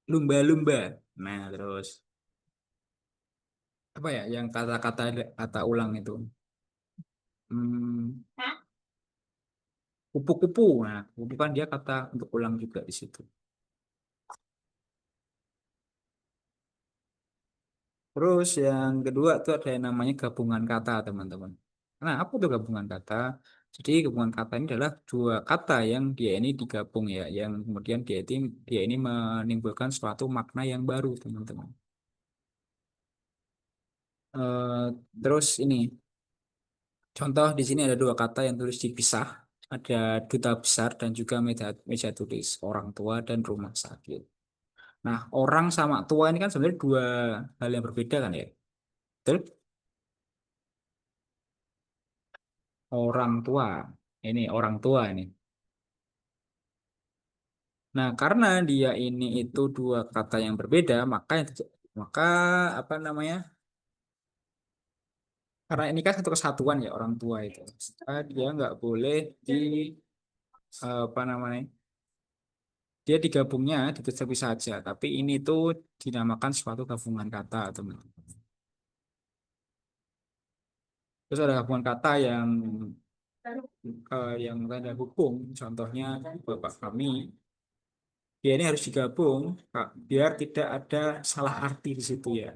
Lumba-lumba. Nah, terus apa ya yang kata-kata kata ulang itu? Hmm, kupu-kupu. Nah, kupu kan dia kata untuk ulang juga di situ. Terus yang kedua tuh ada yang namanya gabungan kata, teman-teman. Nah, apa tuh gabungan kata? Jadi gabungan kata ini adalah dua kata yang dia ini digabung ya, yang kemudian dia ini menimbulkan suatu makna yang baru, teman-teman. Eh, terus ini contoh di sini ada dua kata yang tulis dipisah, ada duta besar dan juga meja tulis, orang tua dan rumah sakit. Nah, orang sama tua ini kan sebenarnya dua hal yang berbeda kan ya. Betul? Orang tua. Ini orang tua ini. Nah, karena dia ini itu dua kata yang berbeda, maka apa namanya? Karena ini kan satu kesatuan ya orang tua itu. Dia nggak boleh apa namanya? Dia digabungnya terpisah saja, tapi ini tuh dinamakan suatu gabungan kata, teman-teman. Terus ada gabungan kata yang tanda hubung, contohnya bapak kami. Dia ini harus digabung, Kak, biar tidak ada salah arti di situ ya.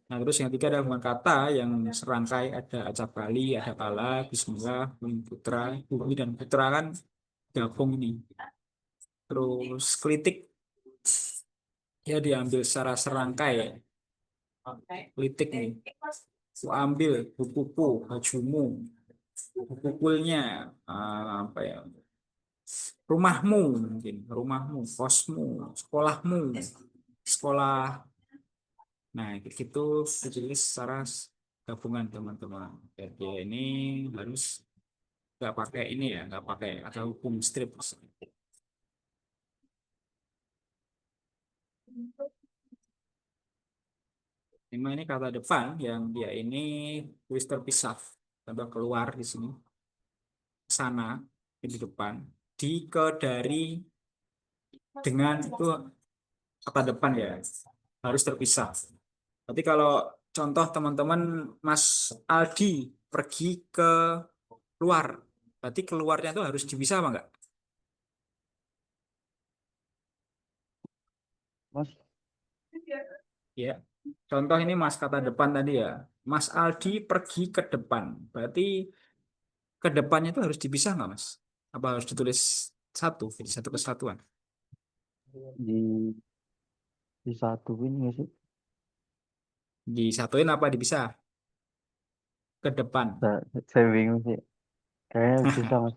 Nah, terus yang ketiga ada hubungan kata yang serangkai, ada acap kali, ada kala, bismillah, bumi putra, bumi dan putra kan gabung ini. Terus kritik ya diambil secara serangkai ya. Kritik nih. Ku ambil bukuku, bajumu, bukulnya, apa ya? Rumahmu mungkin, rumahmu, kosmu, sekolahmu, sekolah. Nah, itu ditulis secara gabungan, teman-teman. Dan dia ini harus nggak pakai ini ya, nggak pakai ada hukum strip. Ini kata depan yang dia ini tulis terpisah, contoh keluar di sini, sana di depan, di ke dari dengan itu kata depan ya harus terpisah. Tapi kalau contoh teman-teman Mas Aldi pergi ke luar, berarti keluarnya itu harus dipisah apa enggak? Mas, Ya. Contoh ini Mas kata depan tadi ya. Mas Aldi pergi ke depan. Berarti ke depannya itu harus dipisah nggak Mas? Apa harus ditulis satu, jadi satu kesatuan? di disatuin nggak sih? Disatuin apa dipisah? Ke depan. Saya bingung sih. Kayaknya bisa mas.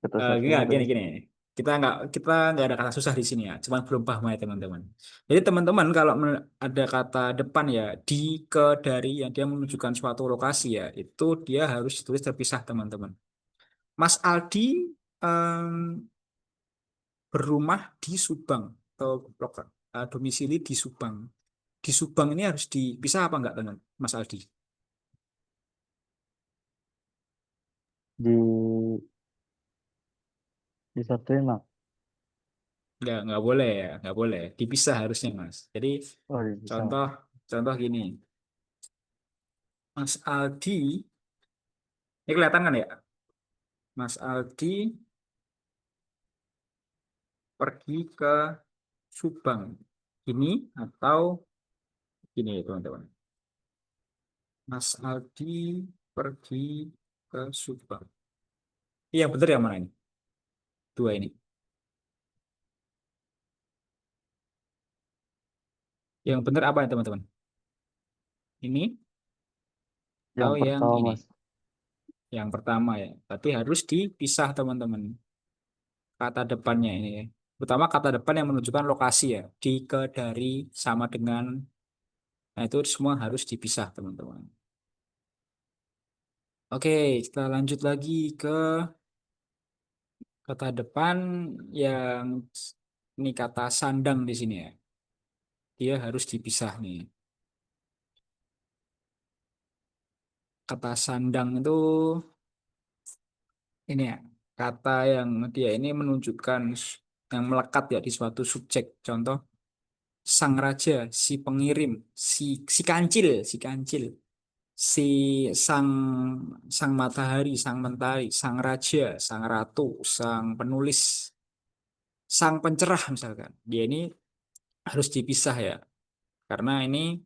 Kita satuin Enggak, tuh. gini. Kita nggak ada kata susah di sini ya. Cuman belum paham ya teman-teman. Jadi teman-teman kalau ada kata depan ya di ke dari yang dia menunjukkan suatu lokasi ya itu dia harus ditulis terpisah teman-teman. Mas Aldi em, berumah di Subang atau domisili di Subang. Di Subang ini harus dipisah apa enggak dengan Mas Aldi? Di disatuin mas. Nggak boleh ya, nggak boleh. Dipisah harusnya Mas. Jadi Oh bisa mas. contoh contoh gini, Mas Aldi, ini kelihatan kan ya? Mas Aldi pergi ke Subang. Ini atau gini teman-teman. Mas Aldi pergi ke Subang. Iya bener yang mana ini? Dua ini. Yang bener apa ya teman-teman? Ini Yang atau yang pertama ini? mas. Yang pertama ya. Tapi harus dipisah teman-teman. Kata depannya ini ya. Pertama kata depan yang menunjukkan lokasi ya. Di, ke, dari, sama dengan. Nah itu semua harus dipisah teman-teman. Oke, kita lanjut lagi ke kata depan yang ini kata sandang di sini ya. Dia harus dipisah nih. Kata sandang itu ini ya. Kata yang dia ini menunjukkan yang melekat ya di suatu subjek. Contoh sang raja, si pengirim, si kancil, si kancil. si sang sang matahari, sang mentari, sang raja, sang ratu, sang penulis, sang pencerah misalkan. Dia ini harus dipisah ya. Karena ini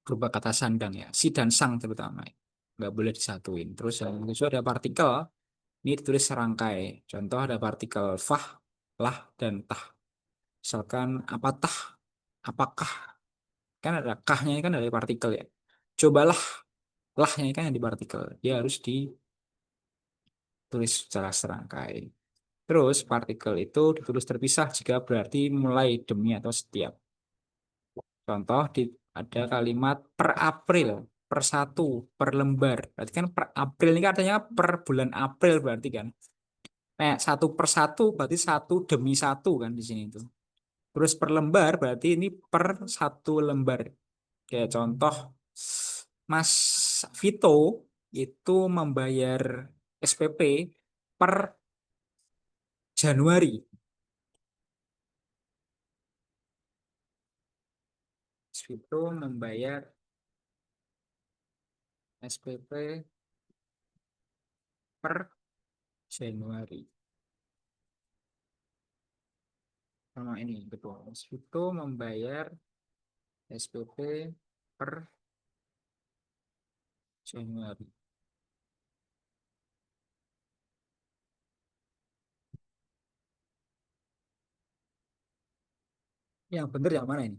berupa kata sandang ya. Si dan sang terutama. Nggak boleh disatuin. Terus yang itu ada partikel, ini ditulis serangkai. Contoh ada partikel fah, lah, dan tah. Misalkan apatah, apakah. Kan ada kahnya ini kan dari partikel ya. Cobalah, lahnya ini kan yang di partikel. Dia harus ditulis secara serangkai. Terus partikel itu ditulis terpisah jika berarti mulai demi atau setiap. Contoh ada kalimat per April, per satu, per lembar. Berarti kan per April ini kan artinya per bulan April berarti kan. Nah, satu per satu berarti satu demi satu kan di sini itu. Terus per lembar berarti ini per satu lembar. Kayak contoh, Mas Vito itu membayar SPP per Januari. Mas Vito membayar SPP per Januari. Sama ini betul. Mas Vito membayar SPP per Januari. Yang benar yang mana ini?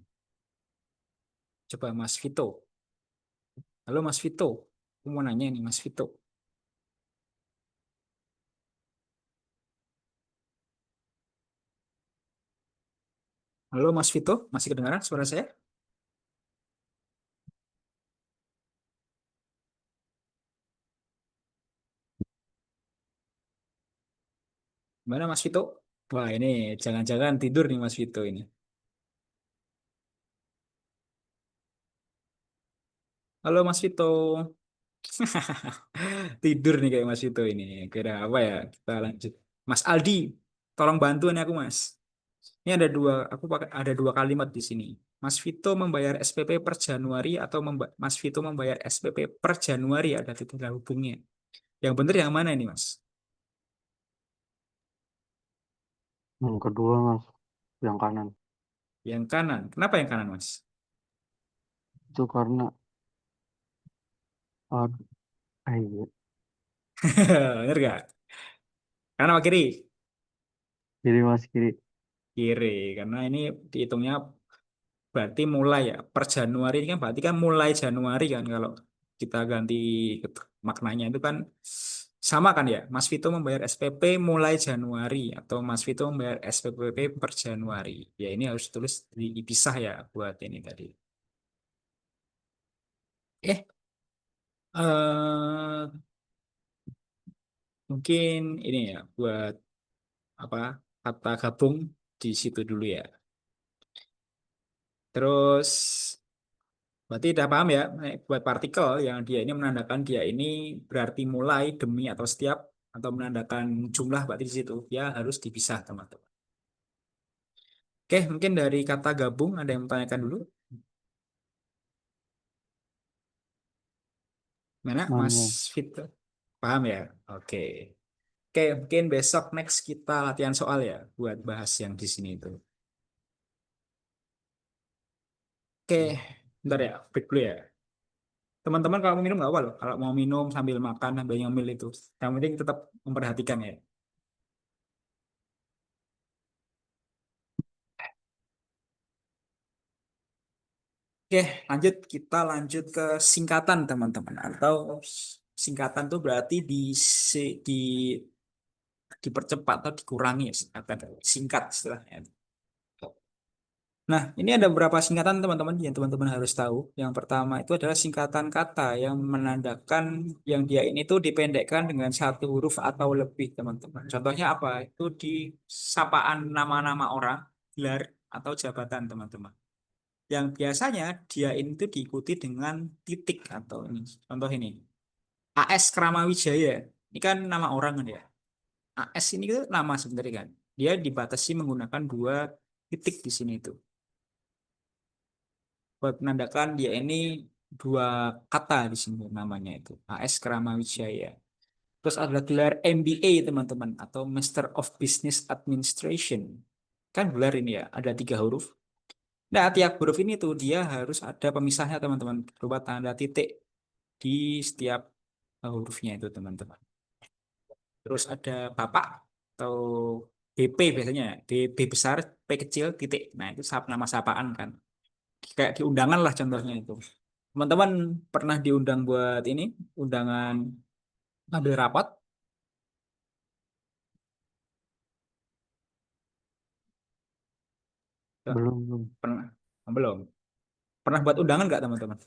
Coba Mas Vito. Halo Mas Vito. Aku mau nanya nih Mas Vito. Halo Mas Vito, masih kedengaran suara saya? Mana Mas Vito? Wah ini jangan-jangan tidur nih Mas Vito ini. Halo Mas Vito. Tidur nih kayak Mas Vito ini. Kira apa ya? Kita lanjut. Mas Aldi, tolong bantuin aku Mas. Ini ada dua, aku pakai ada dua kalimat di sini. Mas Vito membayar SPP per Januari atau Mas Vito membayar SPP per Januari ada titik hubungnya. Yang benar yang mana ini Mas? Yang kedua mas, yang kanan. Yang kanan. Kenapa yang kanan Mas? Itu karena ah, iya, Bener gak? Kanan apa kiri? kiri mas kiri. Kiri. Karena ini dihitungnya berarti mulai ya. Per Januari ini kan berarti kan mulai Januari kan kalau kita ganti maknanya itu kan sama kan ya. Mas Vito membayar SPP mulai Januari atau Mas Vito membayar SPP per Januari. Ya ini harus tulis dipisah ya buat ini tadi. Eh, eh mungkin ini ya buat apa kata gabung di situ dulu ya. Terus berarti udah paham ya, buat partikel yang dia ini menandakan dia ini berarti mulai, demi, atau setiap, atau menandakan jumlah berarti di situ. Ya harus dipisah, teman-teman. Oke, mungkin dari kata gabung ada yang menanyakan dulu. Mana, Mas Mana? Fit? Paham ya? Oke. Oke, mungkin besok next kita latihan soal ya, buat bahas yang di sini itu. Oke, bentar ya, break dulu ya. Teman-teman kalau mau minum nggak apa loh. Kalau mau minum sambil makan, sambil nyemil itu. Yang penting tetap memperhatikan ya. Oke, lanjut kita lanjut ke singkatan teman-teman atau singkatan tuh berarti di dipercepat atau dikurangi ya singkatan singkat istilahnya. Nah, ini ada beberapa singkatan teman-teman yang teman-teman harus tahu. Yang pertama itu adalah singkatan kata yang menandakan yang dia ini tuh dipendekkan dengan satu huruf atau lebih teman-teman. Contohnya apa? Itu di sapaan nama-nama orang, gelar atau jabatan teman-teman. Yang biasanya dia ini tuh diikuti dengan titik atau ini. Contoh ini, AS Kramawijaya. Ini kan nama orang kan ya. AS ini tuh nama sebenarnya kan. Dia dibatasi menggunakan dua titik di sini itu. Buat menandakan dia ini dua kata di sini namanya itu AS Krama Wijaya. Terus ada gelar MBA teman-teman atau Master of Business Administration. Kan gelar ini ya, ada 3 huruf. Nah, tiap huruf ini tuh dia harus ada pemisahnya teman-teman, berupa tanda titik di setiap hurufnya itu teman-teman. Terus ada bapak atau BP biasanya, ya. B besar, P kecil, titik. Nah, itu nama sapaan kan. Kayak di undangan lah contohnya itu. Teman-teman pernah diundang buat ini, undangan ambil rapat? Nggak? Belum, belum. Pernah? Belum. Pernah buat undangan nggak teman-teman?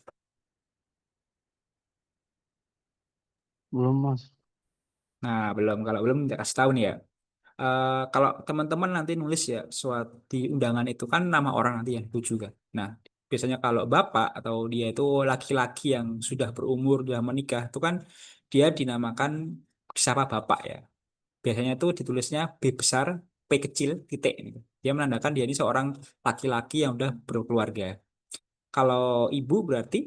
Belum, Mas. Nah, belum. Kalau belum, saya kasih tahu nih ya. Kalau teman-teman nanti nulis ya suatu di undangan itu kan nama orang nanti yang dituju kan. Nah, biasanya kalau bapak atau dia itu laki-laki yang sudah berumur, sudah menikah, itu kan dia dinamakan disapa bapak ya. Biasanya itu ditulisnya B besar, P kecil, titik. Gitu. Dia menandakan dia ini seorang laki-laki yang udah berkeluarga. Kalau ibu berarti,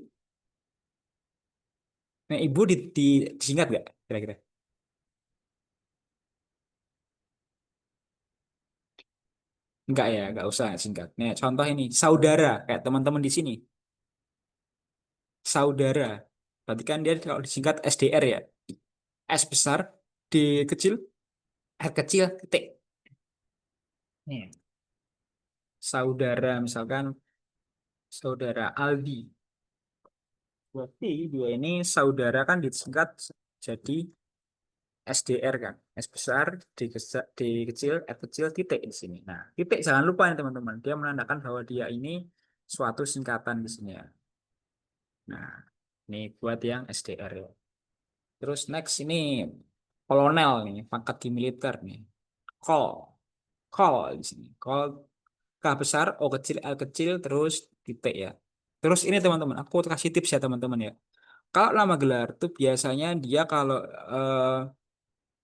nah ibu disingkat nggak kira-kira? Enggak ya, enggak usah singkat. Nih, contoh ini, saudara, kayak teman-teman di sini. Saudara. Berarti kan dia kalau disingkat SDR ya. S besar, D kecil, R kecil, titik. Nih, saudara misalkan saudara Aldi. Berarti dia ini saudara kan disingkat jadi SDR kan. S besar, D kecil, R kecil, titik di sini. Nah, titik jangan lupa nih teman-teman. Dia menandakan bahwa dia ini suatu singkatan di sini ya. Nah, ini buat yang SDR ya. Terus next ini kolonel nih, pangkat di militer nih. Kol, kol di sini. Kol K besar, O kecil, L kecil, terus titik ya. Terus ini teman-teman, aku kasih tips ya teman-teman ya. Kalau nama gelar tuh biasanya dia kalau eh,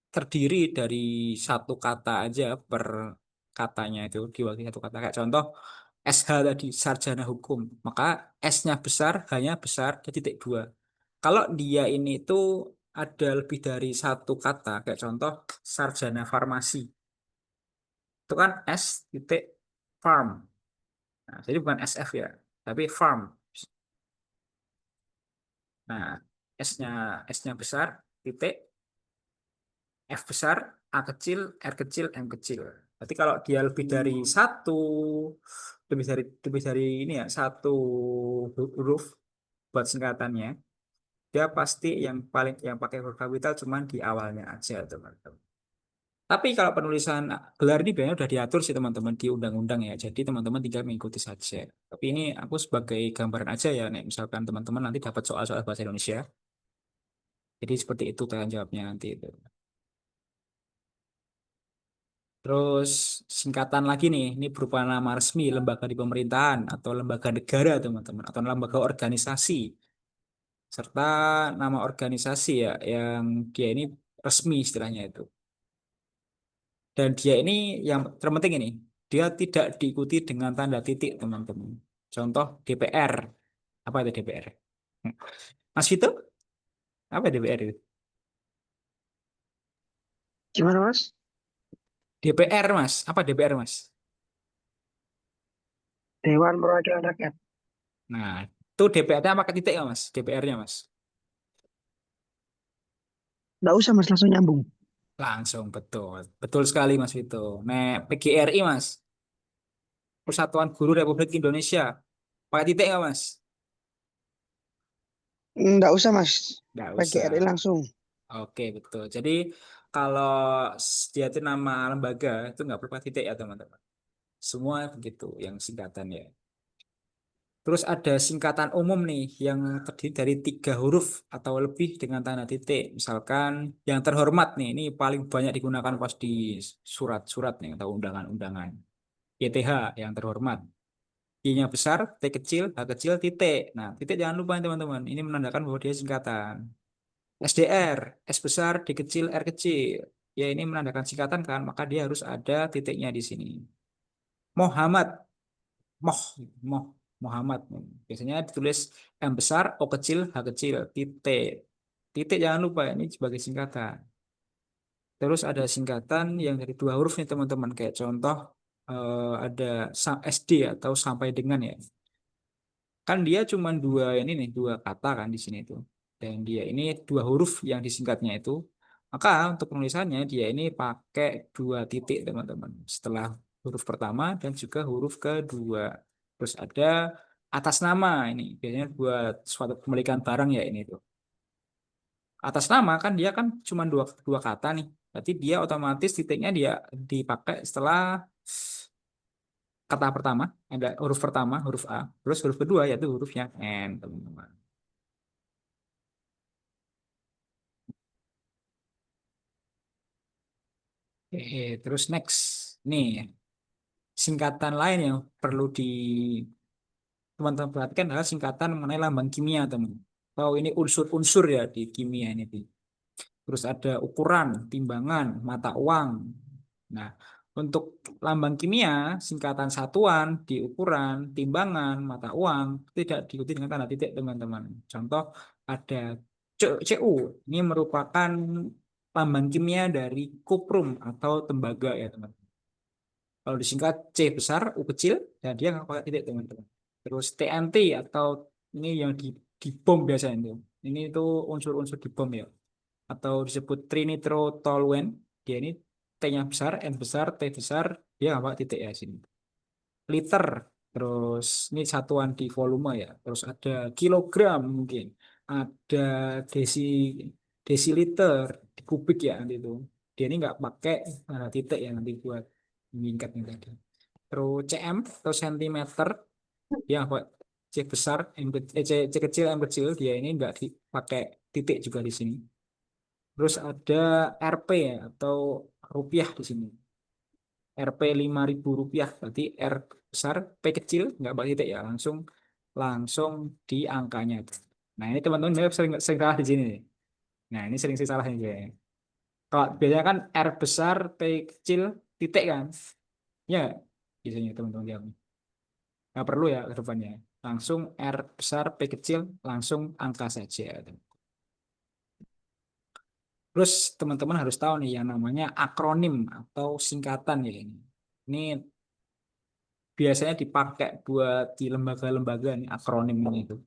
terdiri dari satu kata aja per katanya itu diwakili satu kata. Kayak contoh SH tadi, sarjana hukum. Maka S-nya besar, H-nya besar, jadi titik dua. Kalau dia ini tuh ada lebih dari satu kata, kayak contoh sarjana farmasi. Itu kan S titik farm. Nah, jadi bukan SF ya, tapi farm. Nah, S-nya S-nya besar, titik, F besar, A kecil, R kecil, M kecil. Berarti kalau dia lebih dari ini ya, satu huruf buat singkatannya, dia pasti yang pakai huruf kapital cuman di awalnya aja, teman-teman. Tapi kalau penulisan gelar ini biasanya udah diatur sih teman-teman di undang-undang ya. Jadi teman-teman tinggal mengikuti saja. Tapi ini aku sebagai gambaran aja ya, nih, misalkan teman-teman nanti dapat soal-soal bahasa Indonesia. Jadi seperti itu tanya jawabnya nanti itu. Terus singkatan lagi nih, ini berupa nama resmi lembaga di pemerintahan atau lembaga negara teman-teman atau lembaga organisasi serta nama organisasi ya yang dia ini resmi istilahnya itu. Dan dia ini yang terpenting ini, dia tidak diikuti dengan tanda titik teman-teman. Contoh DPR, apa itu DPR? Mas itu apa DPR itu? Gimana Mas? DPR Mas, apa DPR Mas? Dewan Perwakilan Rakyat. Nah, itu DPR-nya apa titik ya Mas? DPR-nya Mas. Nggak usah Mas, langsung nyambung. Langsung betul. Betul sekali Mas Vito. Nah, PGRI Mas, Persatuan Guru Republik Indonesia. Pakai titik nggak Mas? Nggak usah Mas, Nggak usah. PGRI langsung. Oke, betul. Jadi kalau dia itu nama lembaga itu nggak perlu pakai titik ya teman-teman. Semua begitu yang singkatan ya. Terus ada singkatan umum nih yang terdiri dari 3 huruf atau lebih dengan tanda titik. Misalkan yang terhormat nih, ini paling banyak digunakan pas di surat-surat nih atau undangan-undangan. YTH yang terhormat. I-nya besar, T kecil, H kecil, titik. Nah, titik jangan lupa nih, teman-teman. Ini menandakan bahwa dia singkatan. SDR, S besar, D kecil, R kecil. Ya ini menandakan singkatan kan, maka dia harus ada titiknya di sini. Muhammad, Moh, Moh. Muhammad. Biasanya ditulis M besar, O kecil, H kecil, titik. Titik jangan lupa ini sebagai singkatan. Terus ada singkatan yang dari dua huruf nih teman-teman. Kayak contoh ada SD atau sampai dengan ya. Kan dia cuma dua ini nih, dua kata kan di sini tuh. Dan dia ini dua huruf yang disingkatnya itu. Maka untuk penulisannya dia ini pakai dua titik teman-teman. Setelah huruf pertama dan juga huruf kedua. Terus ada atas nama ini. Biasanya buat suatu pemilikan barang ya ini tuh. Atas nama kan dia kan cuma dua, dua kata nih. Berarti dia otomatis titiknya dia dipakai setelah kata pertama, ada huruf pertama, huruf A. Terus huruf kedua yaitu hurufnya N, teman-teman. Oke, terus next. Nih, singkatan lain yang perlu di teman-teman perhatikan adalah singkatan mengenai lambang kimia, teman. Tahu ini unsur-unsur ya di kimia ini. Terus ada ukuran, timbangan, mata uang. Nah, untuk lambang kimia, singkatan satuan di ukuran, timbangan, mata uang tidak diikuti dengan tanda titik, teman-teman. Contoh ada CU. Ini merupakan lambang kimia dari kuprum atau tembaga ya, teman. Kalau disingkat C besar, U kecil, dan dia nggak pakai titik, teman-teman. Terus TNT atau ini yang di bom biasanya itu. Ini itu unsur-unsur di bom ya, atau disebut trinitrotoluene. Dia ini T-nya besar, N besar, T besar, dia nggak pakai titik ya sini. Liter, terus ini satuan di volume ya. Terus ada kilogram mungkin, ada desi desiliter, di kubik ya nanti itu. Dia ini nggak pakai titik ya nanti buat meningkatnya tadi. Terus cm atau sentimeter, dia nggak pakai C besar, C kecil, M kecil, dia ini nggak dipakai titik juga di sini. Terus ada RP ya, atau rupiah di sini. RP 5.000 rupiah, berarti R besar, P kecil, nggak pakai titik ya, langsung langsung di angkanya. Nah ini teman-teman sering sering salah di sini nih. Nah ini sering sih salah ini kayaknya. Kalau biasanya kan R besar, P kecil, titik kan? Ya, biasanya teman-teman jawab. Nggak perlu ya ke depannya. Langsung R besar, P kecil, langsung angka saja. Terus teman-teman harus tahu nih yang namanya akronim atau singkatan ya ini. Ini biasanya dipakai buat di lembaga-lembaga nih akronim ini itu.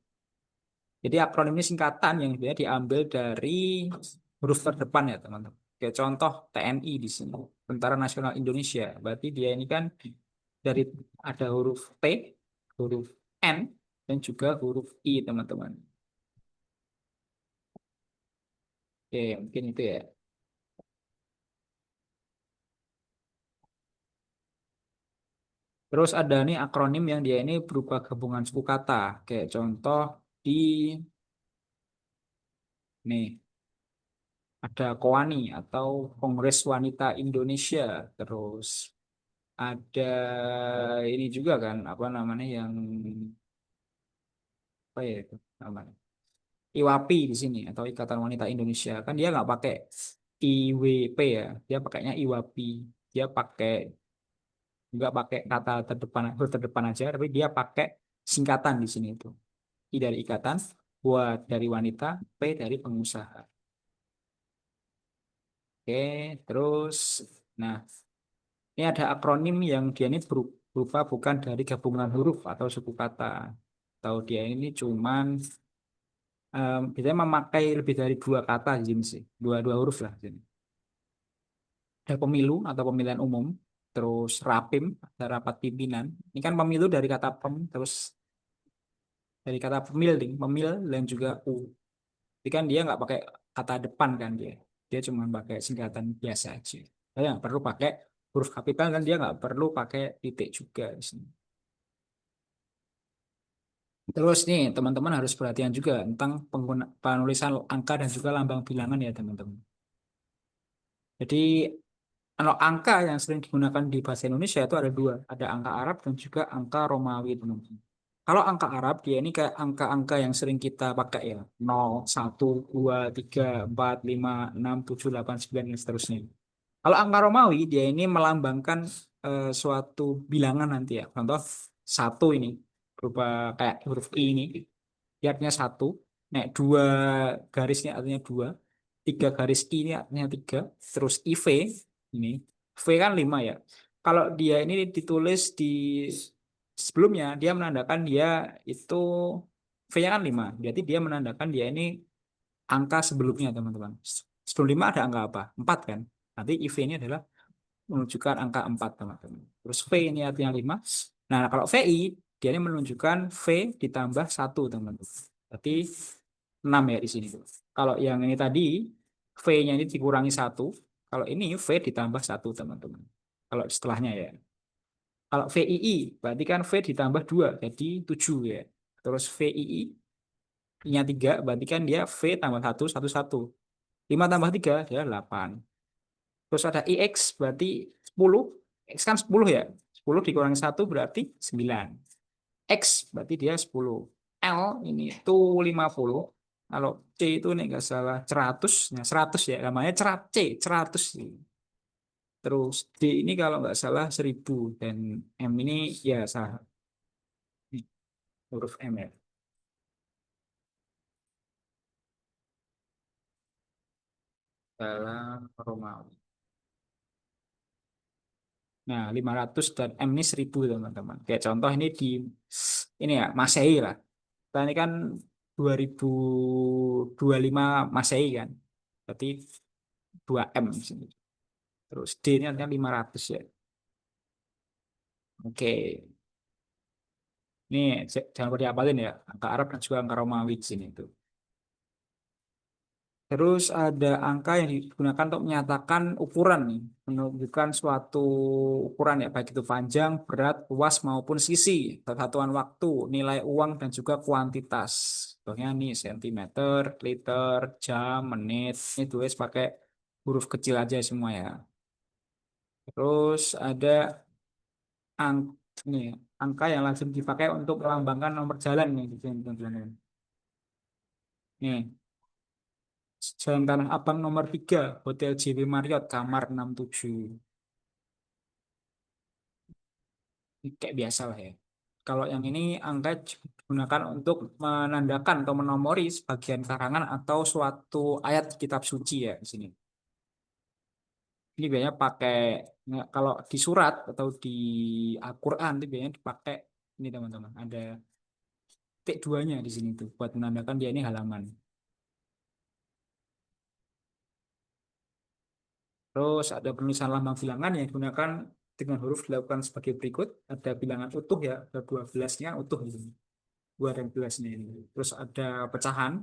Jadi akronim ini singkatan yang biasanya diambil dari huruf terdepan ya teman-teman. Kayak contoh TNI di sini, Tentara Nasional Indonesia. Berarti dia ini kan dari ada huruf T, huruf N, dan juga huruf I teman-teman. Oke, mungkin itu ya. Terus ada nih akronim yang dia ini berupa gabungan suku kata. Kayak contoh di nih ada KOANI atau Kongres Wanita Indonesia. Terus ada ini juga kan apa namanya yang apa ya itu namanya IWAPI di sini atau Ikatan Wanita Indonesia. Kan dia nggak pakai IWP ya, dia pakainya IWAPI. Dia nggak pakai kata terdepan huruf terdepan aja, tapi dia pakai singkatan di sini itu. I dari ikatan, buat dari wanita, P dari pengusaha. Oke, terus, nah ini ada akronim yang dia ini berupa bukan dari gabungan huruf atau suku kata. Atau dia ini cuman biasanya memakai lebih dari dua kata di sini sih, dua huruf lah di sini. Ada pemilu atau pemilihan umum, terus rapim, ada rapat pimpinan. Ini kan pemilu dari kata pem, terus dari kata pemil, pemil dan juga u. Tapi kan dia nggak pakai kata depan kan dia. Dia cuma pakai singkatan biasa aja. Dia nggak perlu pakai huruf kapital kan dia nggak perlu pakai titik juga di sini. Terus nih teman-teman harus perhatian juga tentang penulisan angka dan juga lambang bilangan ya teman-teman. Jadi kalau angka yang sering digunakan di bahasa Indonesia itu ada dua, ada angka Arab dan juga angka Romawi teman-teman. Kalau angka Arab dia ini kayak angka-angka yang sering kita pakai ya, 0, 1, 2, 3, 4, 5, 6, 7, 8, 9 dan seterusnya. Kalau angka Romawi dia ini melambangkan suatu bilangan nanti ya. Contoh satu ini, berupa kayak huruf I ini. Ini artinya satu. Nek dua garisnya artinya dua. Tiga garis I ini artinya tiga. Terus IV ini. V kan lima ya. Kalau dia ini ditulis di sebelumnya, dia menandakan dia itu V-nya kan lima. Berarti dia menandakan dia ini angka sebelumnya, teman-teman. Sebelum lima ada angka apa? Empat kan. Nanti IV ini adalah menunjukkan angka 4 teman-teman. Terus V ini artinya 5. Nah, kalau VI, dia ini menunjukkan V ditambah satu teman-teman. Berarti 6 ya di sini. Kalau yang ini tadi, V-nya ini dikurangi satu. Kalau ini V ditambah satu teman-teman. Kalau setelahnya ya. Kalau VII, berarti kan V ditambah 2, jadi 7 ya. Terus VII-nya 3, berarti kan dia V tambah satu satu satu. 5 tambah 3, dia 8. Terus ada IX berarti 10. X kan 10 ya. 10 dikurangi satu berarti 9. X berarti dia 10. L ini itu 50. Kalau C itu nih nggak salah 100. Nah, 100 ya. Namanya C, 100. Terus D ini kalau nggak salah 1000. Dan M ini ya salah. Huruf M ya. Dalam Romawi. Nah, 500 dan M ini 1000 teman-teman. Kayak contoh ini ya, Masehi lah. Kita ini kan 2025 Masehi kan. Berarti 2M di sini. Terus D ini artinya 500 ya. Oke. Ini jangan lupa diapalin ya. Angka Arab dan juga angka Romawi di sini tuh. Terus ada angka yang digunakan untuk menyatakan ukuran nih, menunjukkan suatu ukuran ya, baik itu panjang, berat, luas maupun sisi, satuan waktu, nilai uang dan juga kuantitas. Contohnya nih sentimeter, liter, jam, menit. Ini tulis pakai huruf kecil aja semua ya. Terus ada ang nih, angka yang lazim dipakai untuk melambangkan nomor jalan nih di sini teman-teman. Nih, Jalan Tanah Abang nomor 3, Hotel JW Marriott, kamar 67. Ini kayak biasa lah ya. Kalau yang ini angka digunakan untuk menandakan atau menomori sebagian karangan atau suatu ayat kitab suci ya di sini. Ini biasanya pakai kalau di surat atau di Al-Quran itu biasanya dipakai ini teman-teman. Ada titik duanya di sini tuh buat menandakan dia ini halaman. Terus ada penulisan lambang bilangan yang digunakan dengan huruf dilakukan sebagai berikut. Ada bilangan utuh ya, ada 12-nya utuh ini. 2 dan 12-nya ini. Terus ada pecahan,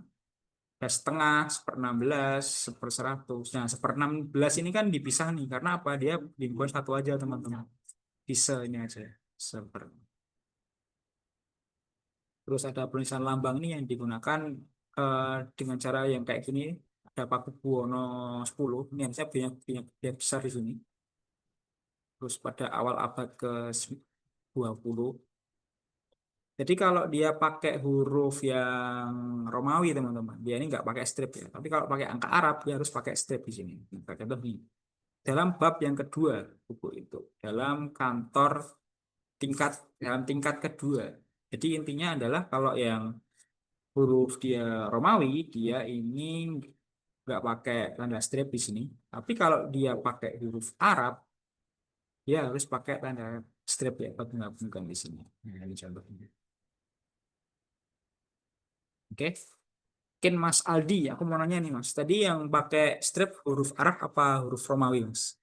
ada setengah, 1/16, 1/100. Nah, 1/16 ini kan dipisah nih, karena apa? Dia dibuat satu aja teman-teman. Bisa ini aja. Seper. Terus ada penulisan lambang ini yang digunakan dengan cara yang kayak gini. Ada Pakubuwono 10, ini harusnya banyak besar di sini. Terus pada awal abad ke-20. Jadi kalau dia pakai huruf yang Romawi teman-teman, dia ini nggak pakai strip ya. Tapi kalau pakai angka Arab dia harus pakai strip di sini. Nah, contoh nih, dalam bab yang kedua buku itu, dalam tingkat kedua. Jadi intinya adalah kalau yang huruf dia Romawi, dia ini nggak pakai tanda strip di sini. Tapi kalau dia pakai huruf Arab, dia harus pakai tanda strip ya, bukan di sini. Nah, ini contohnya. Oke. Mungkin Mas Aldi, aku mau nanya nih Mas. Tadi yang pakai strip huruf Arab apa huruf Romawi Mas?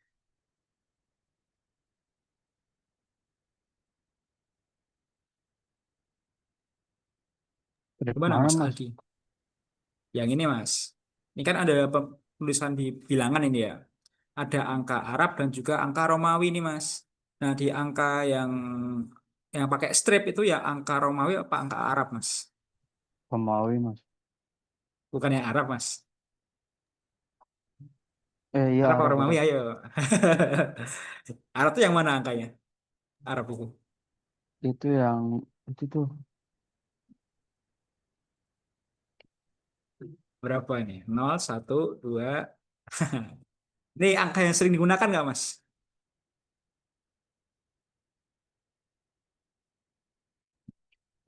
Dari Gimana mana Mas Mas? Aldi? Yang ini Mas. Ini kan ada tulisan di bilangan ini ya. Ada angka Arab dan juga angka Romawi nih Mas. Nah di angka yang pakai strip itu ya angka Romawi apa angka Arab Mas? Romawi Mas. Bukan yang Arab Mas. Iya Arab apa Arab Romawi Arab. ayo. Arab itu yang mana angkanya? Arab itu. Itu yang itu tuh Berapa ini? Nol, satu, 2. Ini angka yang sering digunakan nggak Mas?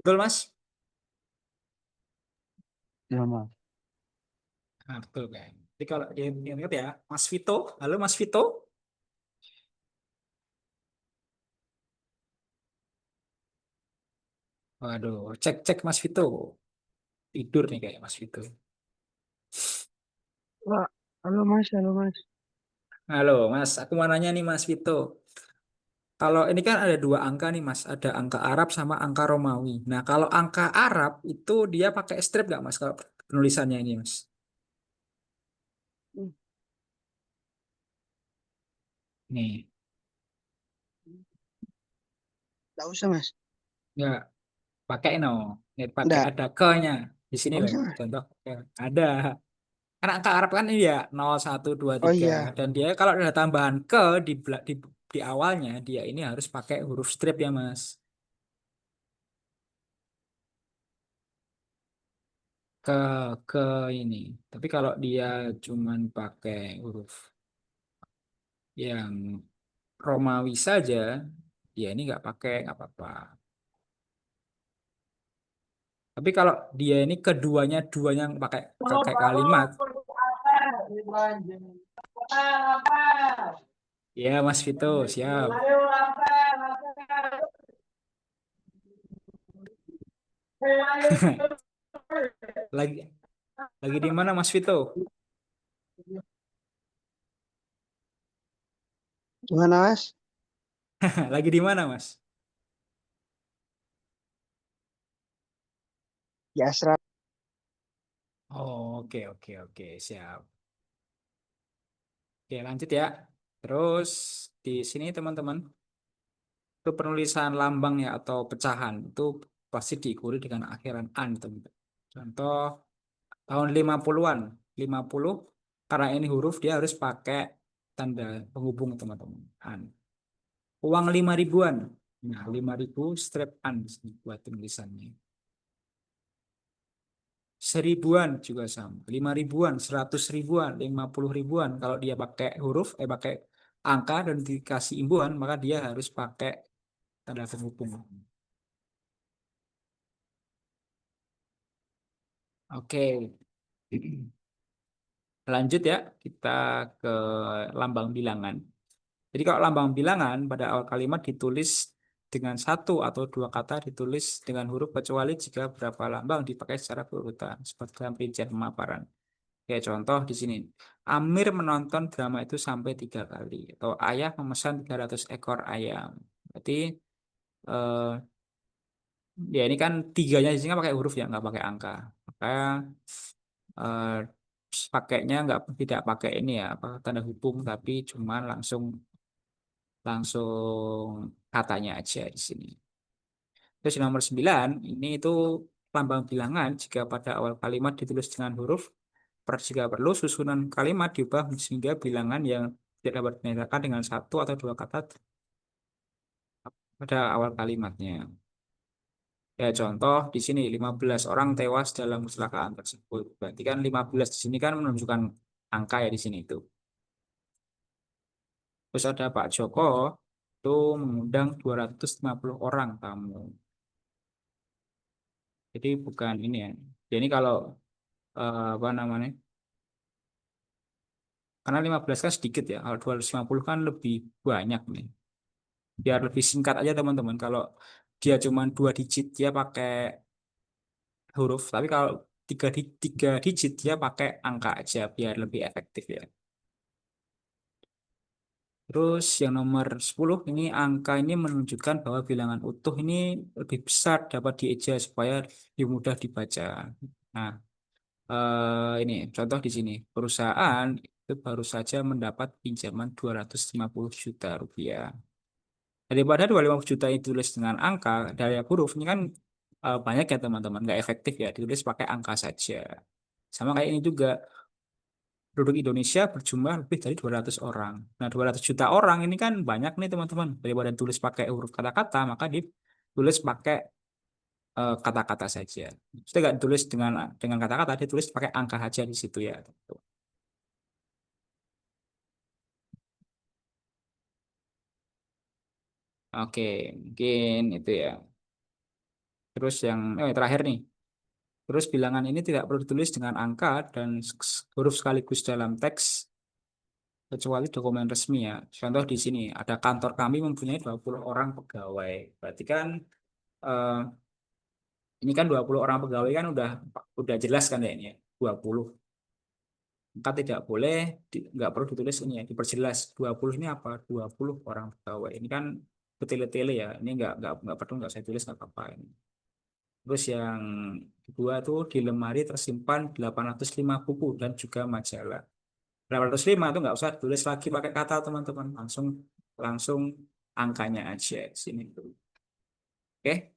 Betul, Mas? Ya, Mas. Nah, betul kan. Jadi kalau ingat ya, Mas Vito. Halo Mas Vito. Waduh, cek Mas Vito. Tidur nih kayak Mas Vito. Wah, halo Mas, halo Mas. Halo Mas, aku mau nanya nih Mas Vito. Kalau ini kan ada dua angka nih Mas, ada angka Arab sama angka Romawi. Nah kalau angka Arab itu dia pakai strip nggak Mas kalau penulisannya ini Mas? Hmm, Nih, nggak usah Mas, nggak pakai no, nggak pakai nggak, ada ke-nya di sini nggak loh. usah Mas. Contoh ada. Karena angka Arab kan ini ya 0, 1, 2, Oh 3 iya, dan dia kalau ada tambahan ke di awalnya dia ini harus pakai huruf strip ya Mas. Ke ke ini. Tapi kalau dia cuman pakai huruf yang Romawi saja, ya ini nggak pakai nggak apa-apa. Tapi kalau dia ini keduanya duanya pakai pakai kalimat, ya Mas Vito siap. Lagi lagi di mana Mas Vito? gimana Mas? Lagi di mana Mas? Ya serah. Oh, oke oke oke siap. Oke lanjut ya. Terus di sini teman-teman itu penulisan lambang ya atau pecahan itu pasti diikuti dengan akhiran an teman-teman. Contoh tahun 50-an, 50 karena ini huruf dia harus pakai tanda penghubung teman-teman. An. Uang 5 ribuan. Nah, 5 ribu strip an di sini buat tulisannya. 1.000-an juga sama. 5 ribuan, 100 ribuan, 50 ribuan. Kalau dia pakai huruf, pakai angka dan dikasih imbuhan, maka dia harus pakai tanda penghubung. Oke. Lanjut ya, kita ke lambang bilangan. Jadi kalau lambang bilangan pada awal kalimat ditulis dengan satu atau dua kata ditulis dengan huruf kecuali jika beberapa lambang dipakai secara berurutan seperti dalam rincian pemaparan. Kayak contoh di sini, Amir menonton drama itu sampai 3 kali atau ayah memesan 300 ekor ayam. Berarti eh, ya ini kan tiganya di sini kan pakai huruf ya nggak pakai angka. Maka eh, pakainya nggak tidak pakai ini ya apa tanda hubung tapi cuma langsung langsung katanya aja di sini. Terus yang nomor 9 ini itu lambang bilangan jika pada awal kalimat ditulis dengan huruf jika perlu susunan kalimat diubah sehingga bilangan yang tidak dapat dinyatakan dengan satu atau dua kata pada awal kalimatnya. Ya contoh di sini 15 orang tewas dalam kecelakaan tersebut. Berarti kan 15 di sini kan menunjukkan angka ya di sini itu. Terus ada Pak Joko itu mengundang 250 orang tamu. Jadi bukan ini ya. Jadi kalau apa namanya? Karena 15 kan sedikit ya. Kalau 250 kan lebih banyak nih. Biar lebih singkat aja teman-teman. Kalau dia cuma 2 digit dia pakai huruf. Tapi kalau tiga digit dia pakai angka aja biar lebih efektif ya. Terus yang nomor 10 ini angka ini menunjukkan bahwa bilangan utuh ini lebih besar dapat dieja supaya lebih mudah dibaca. Nah, ini contoh di sini. Perusahaan itu baru saja mendapat pinjaman 250 juta rupiah. Daripada 250 juta itu ditulis dengan angka dari huruf ini kan banyak ya teman-teman, nggak efektif ya. Ditulis pakai angka saja. Sama kayak ini juga penduduk Indonesia berjumlah lebih dari 200 orang. Nah, 200 juta orang ini kan banyak nih teman-teman. Daripada tulis pakai huruf kata-kata, maka ditulis pakai kata-kata saja. Kita nggak tulis dengan kata-kata, ditulis pakai angka saja di situ ya. Oke, mungkin itu ya. Terus yang terakhir nih. Terus bilangan ini tidak perlu ditulis dengan angka dan huruf sekaligus dalam teks kecuali dokumen resmi ya. Contoh di sini ada kantor kami mempunyai 20 orang pegawai. Berarti kan eh, ini kan 20 orang pegawai kan udah jelas kan ya ini ya. 20. Maka tidak boleh nggak perlu ditulis ini ya, diperjelas 20 ini apa? 20 orang pegawai. Ini kan bertele-tele ya. Ini nggak perlu nggak saya tulis nggak apa-apa ini. Terus yang kedua tuh di lemari tersimpan 805 buku dan juga majalah. 805 itu nggak usah tulis lagi pakai kata teman-teman, langsung langsung angkanya aja sini tuh. Oke.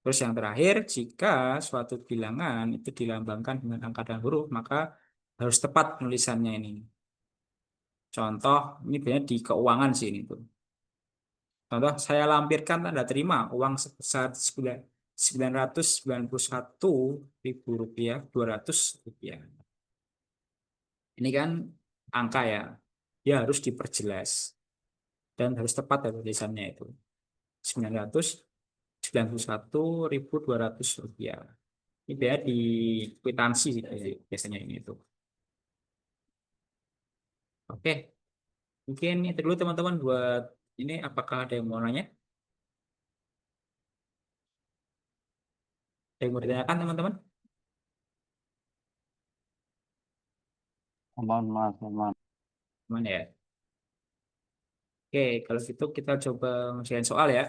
Terus yang terakhir, jika suatu bilangan itu dilambangkan dengan angka dan huruf, maka harus tepat penulisannya ini. Contoh, ini biasanya di keuangan sih ini tuh. Contoh, saya lampirkan tanda terima uang sebesar 991.000 rupiah 200 rupiah. Ini kan angka ya, dia harus diperjelas dan harus tepat ya tulisannya itu. 991.200 rupiah. Ini biaya di kwitansi sih biasanya ini itu. Oke, mungkin itu dulu teman-teman buat ini apakah ada yang mau nanya? Ada yang mau ditanyakan teman-teman? Aman, Mas, aman. Mana ya? Oke, kalau gitu kita coba ngerjain soal ya.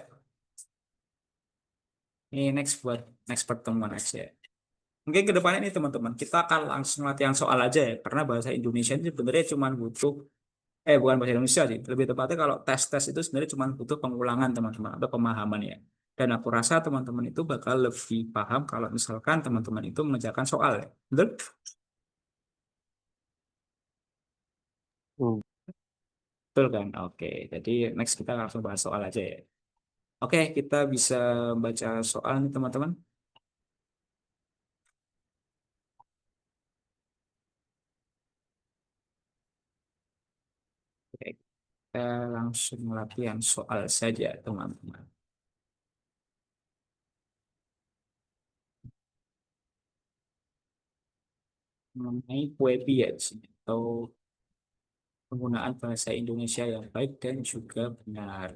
Ini next pertemuan aja. Mungkin ke depannya nih teman-teman, kita akan langsung latihan soal aja ya. Karena bahasa Indonesia ini sebenarnya cuma butuh, bukan bahasa Indonesia sih. Lebih tepatnya kalau tes-tes itu sebenarnya cuma butuh pengulangan teman-teman atau pemahaman ya. Dan aku rasa teman-teman itu bakal lebih paham kalau misalkan teman-teman itu mengerjakan soal ya. Betul? Tuh. Betul kan? Oke, jadi next kita langsung bahas soal aja ya. Oke, kita bisa baca soal nih teman-teman. Oke, kita langsung latihan soal saja teman-teman. Mengenai PUEPI ya di sini, atau penggunaan bahasa Indonesia yang baik dan juga benar.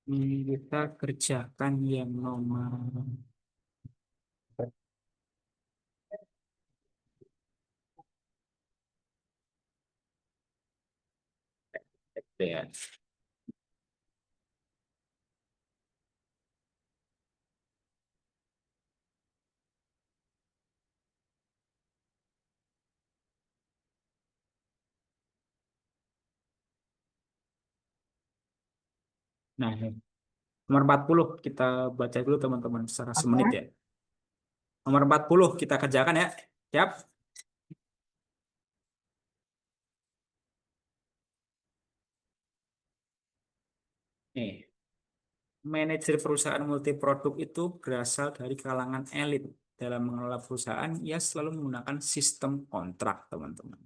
Ini kita kerjakan yang nomor ya. Nah, ini. Nomor 40 kita baca dulu teman-teman secara semenit Apa? ya. Nomor 40 kita kerjakan ya. Siap? Nih, manajer perusahaan multiproduk itu berasal dari kalangan elit. Dalam mengelola perusahaan, ia selalu menggunakan sistem kontrak, teman-teman.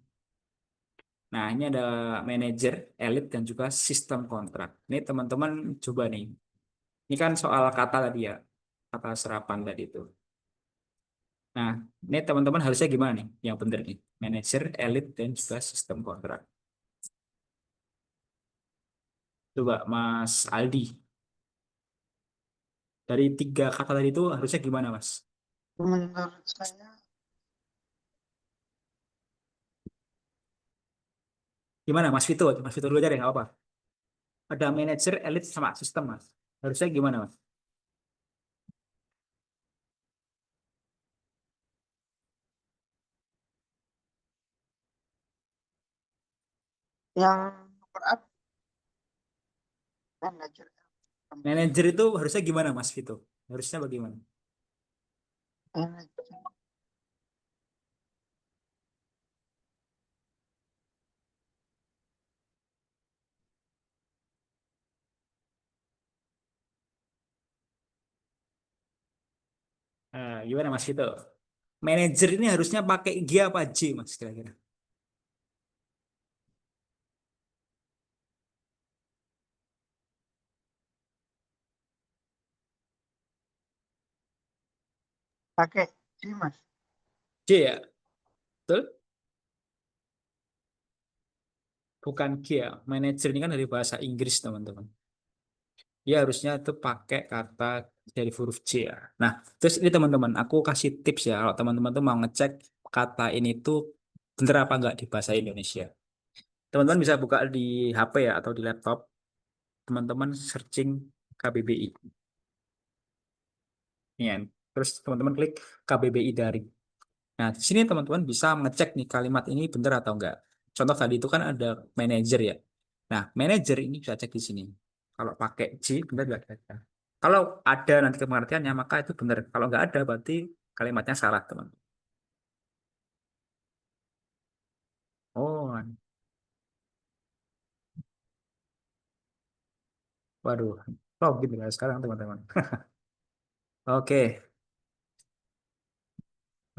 Nah, ini ada manajer, elit, dan juga sistem kontrak. Ini teman-teman coba nih. Ini kan soal kata tadi ya, kata serapan tadi itu. Nah, ini teman-teman harusnya gimana nih? Yang benar nih, manajer, elit, dan juga sistem kontrak. Coba Mas Aldi, dari tiga kata tadi itu harusnya gimana Mas? Menurut saya Gimana Mas Vito? Mas Vito dulu aja deh, nggak apa. Ada manajer, elit, sama sistem Mas. Harusnya gimana Mas? yang nomor apa? Manajer. Manajer itu harusnya gimana Mas Vito? Harusnya bagaimana? Manajer. Gimana Mas Vito? Manajer ini harusnya pakai G apa J Mas kira-kira? pakai C, Mas. C ya, betul? Bukan G ya. Manager ini kan dari bahasa Inggris, teman-teman. Dia harusnya itu pakai kata dari huruf C ya. Nah, terus ini teman-teman, aku kasih tips ya. Kalau teman-teman tuh mau ngecek kata ini tuh bener apa enggak di bahasa Indonesia. Teman-teman bisa buka di HP ya atau di laptop. Teman-teman searching KBBI. Ya. Terus teman-teman klik KBBI daring. Nah, di sini teman-teman bisa ngecek nih kalimat ini bener atau enggak. Contoh tadi itu kan ada manager ya. Nah, manager ini bisa cek di sini. Kalau pakai J, benar nggak ada. Kalau ada nanti pengertiannya, maka itu benar. Kalau nggak ada, berarti kalimatnya salah, teman. Oh, waduh. Oh, gitu ya sekarang, teman-teman. Oke,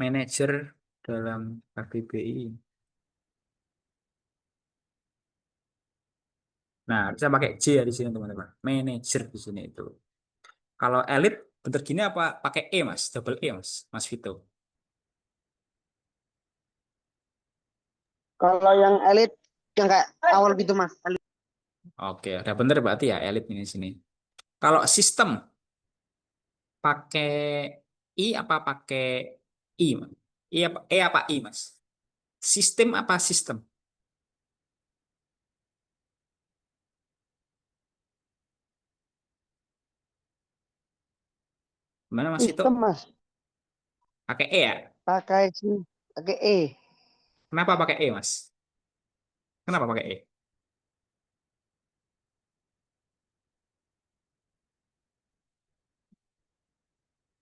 manager dalam KBBI. Nah, bisa pakai J ya di sini, teman-teman. Manager di sini itu. Kalau elit, bentar gini apa pakai E, Mas? Double E, Mas. Mas Vito. Kalau yang elit yang kayak awal gitu, Mas. Elit. Oke, udah bener berarti ya elit ini di sini. Kalau sistem pakai I apa pakai I, Mas? I apa, E apa I, Mas? Sistem apa sistem? Gimana Mas itu? Sistem, Mas. Pakai E ya? Pakai C, pakai E. Kenapa pakai E, Mas? Kenapa pakai E?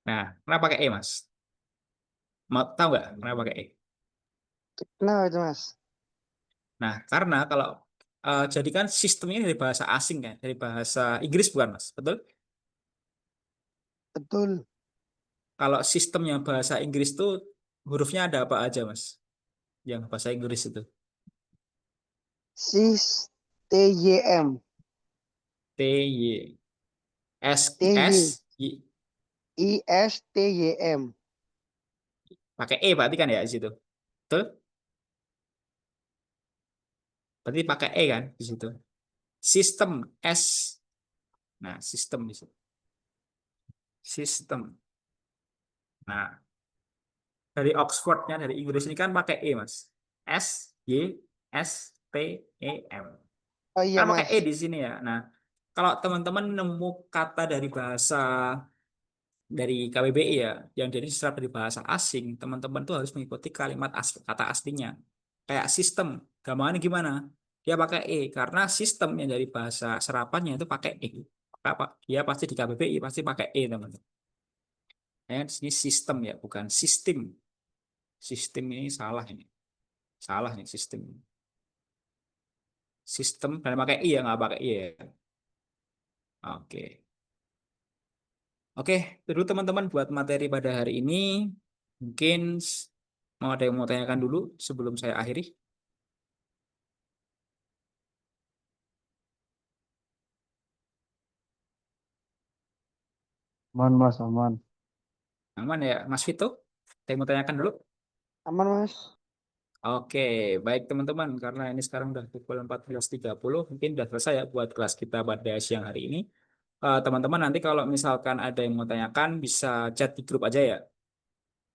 Nah, kenapa pakai E, Mas? Mau tahu nggak kenapa pakai E? Kenapa itu, Mas? Nah, karena kalau jadi kan sistemnya dari bahasa asing kan, dari bahasa Inggris bukan, Mas? Betul? Betul. Kalau sistem yang bahasa Inggris tuh hurufnya ada apa aja, Mas? Yang bahasa Inggris itu. Sis TYM. T Y S TY. S Y, ISTYM. pakai E berarti kan ya di situ. Betul? Berarti pakai E kan di situ. Sistem S. Nah, sistem di situ. Sistem. Nah, dari Oxfordnya dari Inggris ini kan pakai E, Mas. SYSTEM. Oh Kan iya, pakai E Mas. di sini ya. Nah, kalau teman-teman nemu kata dari bahasa dari KBBI ya, yang jadi serap dari bahasa asing, teman-teman tuh harus mengikuti kalimat kata aslinya. Kayak sistem, gambarnya gimana? Dia pakai E, karena sistem yang dari bahasa serapannya itu pakai E. Apa? Dia pasti di KBBI pasti pakai E, teman-teman. Ya, di sini sistem ya, bukan sistem. Sistem ini salah ini. Salah nih sistem. Sistem dan pakai I ya, nggak pakai I ya. Oke. Oke, itu dulu teman-teman buat materi pada hari ini. Mungkin mau ada yang mau tanyakan dulu sebelum saya akhiri. Aman, Mas, aman. Aman ya, Mas Vito? Ada yang mau tanyakan dulu? Aman, Mas. Oke, baik teman-teman. Karena ini sekarang udah pukul 14.30, mungkin udah selesai ya buat kelas kita pada siang hari ini. Teman-teman nanti kalau misalkan ada yang mau tanyakan, bisa chat di grup aja ya.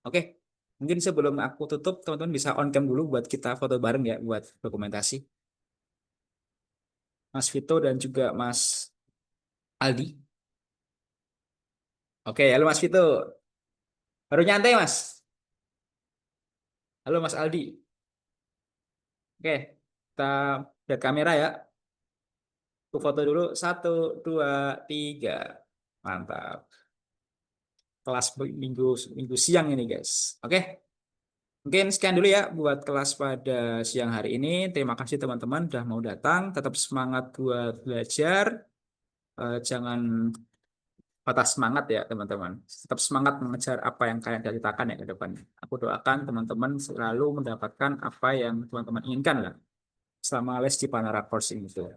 Oke, mungkin sebelum aku tutup, teman-teman bisa on cam dulu buat kita foto bareng ya, buat dokumentasi. Mas Vito dan juga Mas Aldi. Oke, halo Mas Vito. Baru nyantai Mas. Halo Mas Aldi. Oke, kita lihat kamera ya. Aku foto dulu. Satu, dua, tiga. Mantap. Kelas minggu minggu siang ini guys. Oke, mungkin sekian dulu ya buat kelas pada siang hari ini. Terima kasih teman-teman udah mau datang. Tetap semangat buat belajar. Jangan patah semangat ya teman-teman. Tetap semangat mengejar apa yang kalian cita-citakan ya ke depan. Aku doakan teman-teman selalu mendapatkan apa yang teman-teman inginkan lah selama les di Panara Course ini tuh.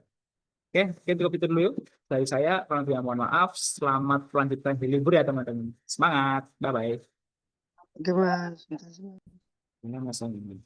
Oke, oke cukup itu dulu yuk. Dari saya, kurang lebih mohon maaf. Selamat melanjutkan di libur ya teman-teman. Semangat, bye-bye. Oke mas. Makasih, Mas. Ini Mas Anggi.